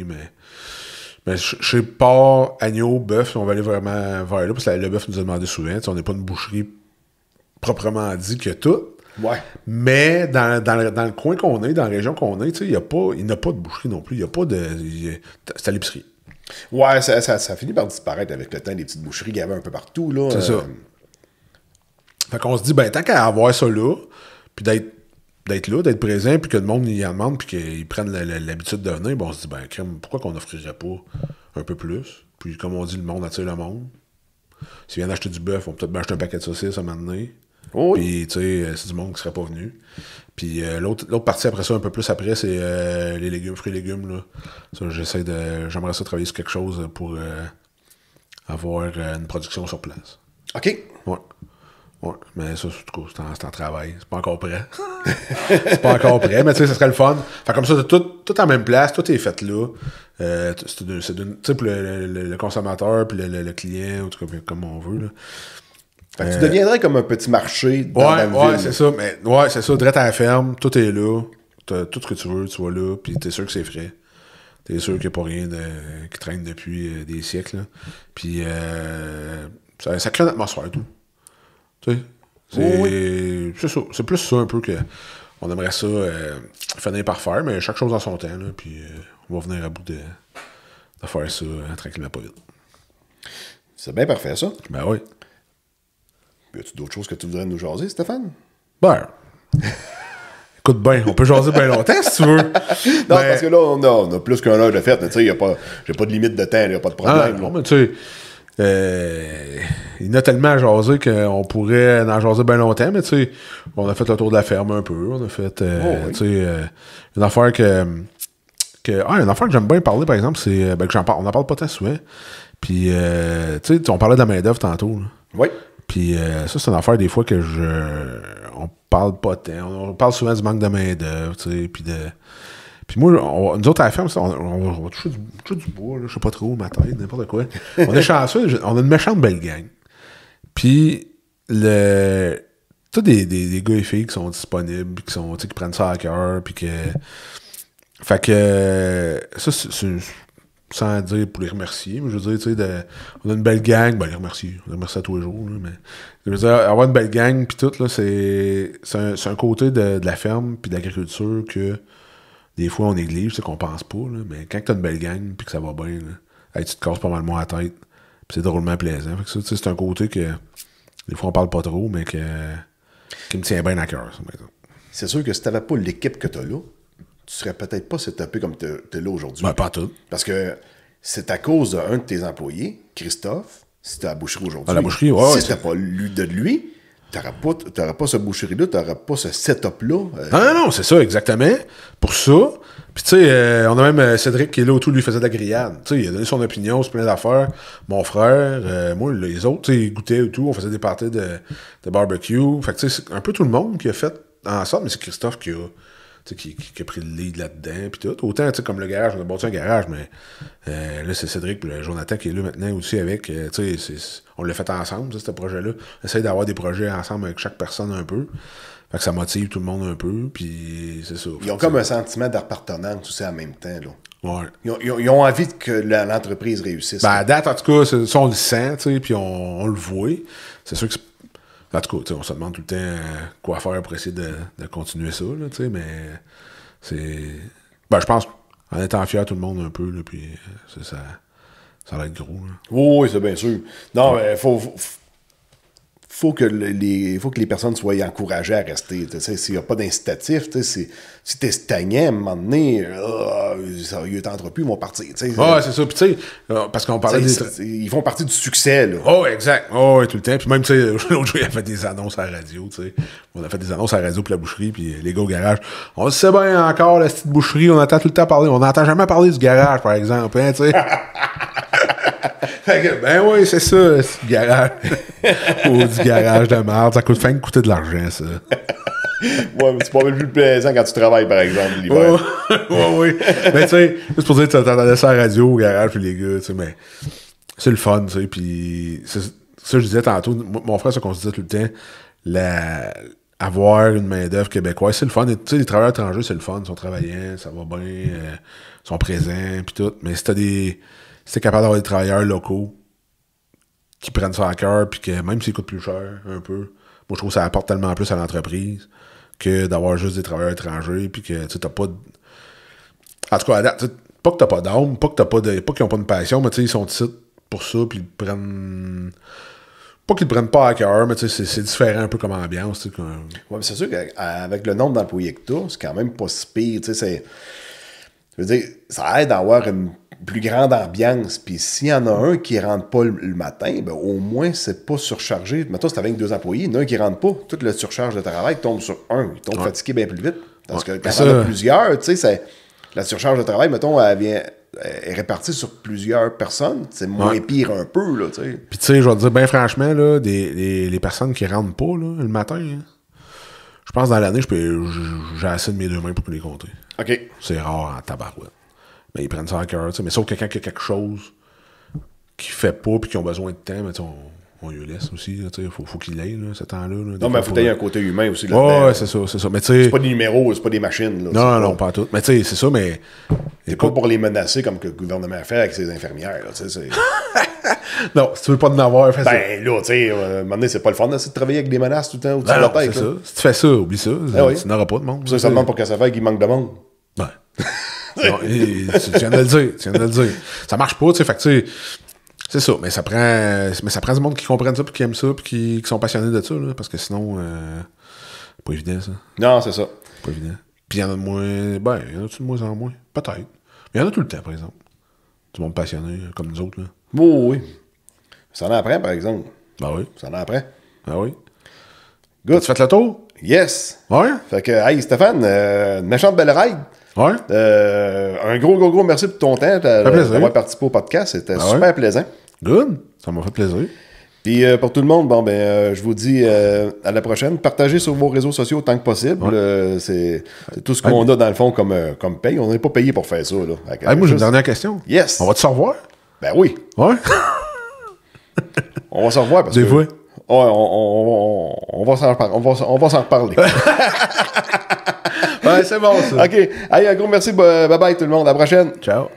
mais chez porc, agneau, bœuf, on va aller vraiment vers là, parce que le bœuf nous a demandé souvent, on n'est pas une boucherie proprement dit que tout. Ouais. Mais dans le coin qu'on est, dans la région qu'on est, il n'y a pas de boucherie non plus. Il n'y a pas de. C'est à l'épicerie. Ouais, ça finit par disparaître avec le temps des petites boucheries qu'il y avait un peu partout, là. C'est ça. Fait qu'on se dit, ben, tant qu'à avoir ça là, puis d'être là, d'être présent, puis que le monde y en demande, puis qu'ils prennent l'habitude de venir, ben, on se dit, ben, crème, pourquoi qu'on n'offrirait pas un peu plus? Puis, comme on dit, le monde attire le monde. S'ils viennent acheter du bœuf, on peut peut-être bien acheter un paquet de saucisses à un moment donné. Oui. Puis, tu sais, c'est du monde qui serait pas venu. Puis, l'autre partie après ça, un peu plus après, c'est les légumes, fruits et légumes, là. Ça, j'aimerais ça travailler sur quelque chose pour avoir une production sur place. OK. Ouais. Ouais, mais ça, c'est en travail. C'est pas encore prêt. C'est pas encore prêt, mais tu sais, ça serait le fun. Fait comme ça, tout en même place, tout est fait là. C'est pour le consommateur, puis le client, ou tout comme on veut, là. Fait que tu deviendrais comme un petit marché dans la ville. Ouais, c'est ça. Mais, ouais, c'est ça. Direct à la ferme, tout est là. T'as tout ce que tu veux, tu vas là, puis t'es sûr que c'est frais. T'es sûr qu'il n'y a pas rien qui traîne depuis des siècles, là. Puis ça crée une atmosphère, tout. Tu sais, c'est ça. C'est plus ça un peu que on aimerait ça finir par faire, mais chaque chose en son temps, là, puis on va venir à bout de faire ça tranquillement, pas vite. C'est bien parfait, ça. Ben oui. Y a-tu d'autres choses que tu voudrais nous jaser, Stéphane? Ben, écoute bien, on peut jaser bien longtemps si tu veux. Non, parce que là, on a plus qu'un heure de fête, mais tu sais, j'ai pas de limite de temps, il n'y a pas de problème. Non, mais tu sais, il y en a tellement à jaser qu'on pourrait en jaser bien longtemps, mais tu sais, on a fait le tour de la ferme un peu, on a fait, tu sais, une affaire une affaire que j'aime bien parler, par exemple, c'est, ben, on n'en parle pas tant souvent, puis, tu sais, on parlait de la main-d'œuvre tantôt, là. Oui. Puis ça, c'est une affaire des fois que on parle pas tant. On parle souvent du manque de main-d'œuvre, tu sais, puis moi, nous autres à la ferme, on va toucher du bois, là, je sais pas trop, ma tête, n'importe quoi. On est chanceux, on a une méchante belle gang. Puis, tous des gars et filles qui sont disponibles, qui prennent ça à cœur, puis que... Fait que, ça, c'est sans dire pour les remercier, mais je veux dire, tu sais, on a une belle gang, ben les remercier, on les remercie à tous les jours, là, mais je veux dire, avoir une belle gang, puis tout, là, c'est un côté de la ferme, puis de l'agriculture que des fois on néglige, c'est qu'on pense pas, là, mais quand t'as une belle gang, puis que ça va bien, là, hey, tu te casses pas mal moins la tête, puis c'est drôlement plaisant. Fait que ça, tu sais, c'est un côté que des fois on parle pas trop, mais qui me tient bien à cœur, ça, maintenant. C'est sûr que si t'avais pas l'équipe que t'as là, tu serais peut-être pas setupé comme t'es là aujourd'hui. Ben, pas tout. Parce que c'est à cause d'un de tes employés, Christophe, si t'es à la boucherie aujourd'hui. À la boucherie, ouais. Si t'as pas lu de lui, t'auras pas ce boucherie-là, t'auras pas ce setup-là. Non, c'est ça, exactement. Pour ça. Puis, tu sais, on a même Cédric qui est là autour, lui, faisait de la grillade. Tu sais, il a donné son opinion sur plein d'affaires. Mon frère, moi, les autres, tu sais, ils goûtaient et tout. On faisait des parties de barbecue. Fait que, tu sais, c'est un peu tout le monde qui a fait en sorte, mais c'est Christophe qui a pris le lead là-dedans, puis tout. Autant, tu sais, comme le garage, on a bâti un garage, mais là, c'est Cédric puis le Jonathan qui est là maintenant aussi avec, tu sais, on l'a fait ensemble, ce projet-là. On essaye d'avoir des projets ensemble avec chaque personne un peu. Fait que ça motive tout le monde un peu, puis c'est ça. Ils ont comme un sentiment d'appartenance aussi en même temps, là. Ouais. Ils ont envie que l'entreprise réussisse. Ben, à date, en tout cas, ça, on le sent, tu sais, puis on le voit. C'est sûr que en tout cas, on se demande tout le temps quoi faire pour essayer de continuer ça, là, tu sais, mais c'est... Ben, je pense qu'en étant fier tout le monde un peu, là, puis ça va être gros, là. Oui, c'est bien sûr. Non, mais faut que les personnes soient encouragées à rester. S'il n'y a pas d'incitatif, si t'es stagnant, à un moment donné, ils t'entrent plus, ils vont partir. Ouais, c'est ça. Puis tu sais, parce qu'on parlait ils font partie du succès, là. Oh, exact. Oh, ouais, tout le temps. Puis même, tu sais, l'autre jour, il a fait des annonces à la radio, tu sais. On a fait des annonces à la radio pour la boucherie, puis les gars au garage. On le sait bien encore, la petite boucherie, on entend tout le temps parler. On n'entend jamais parler du garage, par exemple, hein, tu sais. Fait que, ben oui, c'est ça, c'est du garage. Ou du garage de merde. Ça coûte fin de coûter de l'argent, ça. Ouais, mais c'est pas mal plus plaisant quand tu travailles, par exemple, l'hiver. Oui. Mais tu sais, juste pour dire, tu entendais ça à la radio, au garage, puis les gars, tu sais, mais c'est le fun, tu sais, puis ça, je disais tantôt, mon frère, ça qu'on se disait tout le temps, avoir une main-d'œuvre québécoise, c'est le fun. Tu sais, les travailleurs étrangers, c'est le fun, ils sont travaillants, ça va bien, ils sont présents, puis tout. Mais si t'es capable d'avoir des travailleurs locaux qui prennent ça à cœur, puis que même s'ils coûtent plus cher, un peu, moi, je trouve que ça apporte tellement plus à l'entreprise que d'avoir juste des travailleurs étrangers, puis que tu t'as pas de... En tout cas, pas que t'as pas d'âme, pas qu'ils ont pas de passion, mais tu sais, ils sont ici pour ça, puis ils prennent... Pas qu'ils le prennent pas à cœur, mais tu sais, c'est différent un peu comme ambiance, tu sais. Ouais, mais c'est sûr qu'avec le nombre d'employés que t'as, c'est quand même pas si pire, tu sais, c'est... Je veux dire, ça aide d'avoir une plus grande ambiance. Puis s'il y en a un qui rentre pas le matin, ben au moins, c'est pas surchargé. Mettons, c'est avec 2 employés, il y en a un qui rentre pas. Toute la surcharge de travail tombe sur un. Il tombe fatigué bien plus vite. Parce que quand on a plusieurs, tu sais, la surcharge de travail, mettons, elle est répartie sur plusieurs personnes. C'est moins pire un peu, là, tu sais. Puis tu sais, je vais te dire, bien franchement, là, les personnes qui rentrent pas, là, le matin, hein, je pense dans l'année, j'ai assez de mes 2 mains pour les compter. OK. C'est rare en tabarouette. Mais ils prennent ça à cœur, tu sais. Mais sauf quelqu'un qui a quelque chose qui fait pas puis qui ont besoin de temps, mais on lui laisse aussi, tu sais. Faut qu'il l'aille, là, ce temps-là. Là. Non, mais il faut qu'il y ait un côté humain aussi là-dedans. Ouais, c'est ça. Mais tu sais. C'est pas des numéros, c'est pas des machines, là. Non, pas tout. Mais tu sais, c'est ça, mais. C'est pas pour les menacer comme que le gouvernement fait avec ses infirmières, là, tu sais. Non, si tu veux pas en avoir, fais ça. Ben là, tu sais, à un moment donné, c'est pas le fun d'essayer de travailler avec des menaces tout le temps au-dessus de la tête. C'est ça. Si tu fais ça, oublie ça. Tu n'auras pas de monde. Ça demande pour que ça fasse qu'il manque de monde. Ouais. Non, tu viens de le dire. Ça marche pas, tu sais. Fait que, tu sais, c'est ça. Mais ça prend du monde qui comprennent ça, puis qui aiment ça, puis qui sont passionnés de ça, là, parce que sinon, c'est pas évident, ça. Non, c'est ça. Pas évident. Puis il y en a de moins. Ben, il y en a de moins en moins. Peut-être. Mais il y en a tout le temps, par exemple. Du monde passionné, comme nous autres, là. Oui. Ça en apprend, par exemple. Ben oui. Ça en apprend. Ben oui. Good. Tu fais le tour? Yes. Ouais. Fait que, hey, Stéphane, une méchante belle ride. Ouais. Un gros merci pour ton temps d'avoir participé au podcast. C'était super plaisant. Good. Ça m'a fait plaisir. Puis pour tout le monde, je vous dis à la prochaine. Partagez sur vos réseaux sociaux autant que possible. Ouais. C'est tout ce qu'on a dans le fond comme paye. On n'est pas payé pour faire ça. Là. Moi, j'ai une dernière question. Yes. On va-tu se revoir? Ben oui. Ouais. On va se revoir parce Des fois. On va s'en reparler. Ouais, c'est bon ça. OK. Allez, un gros merci. Bye bye tout le monde. À la prochaine. Ciao.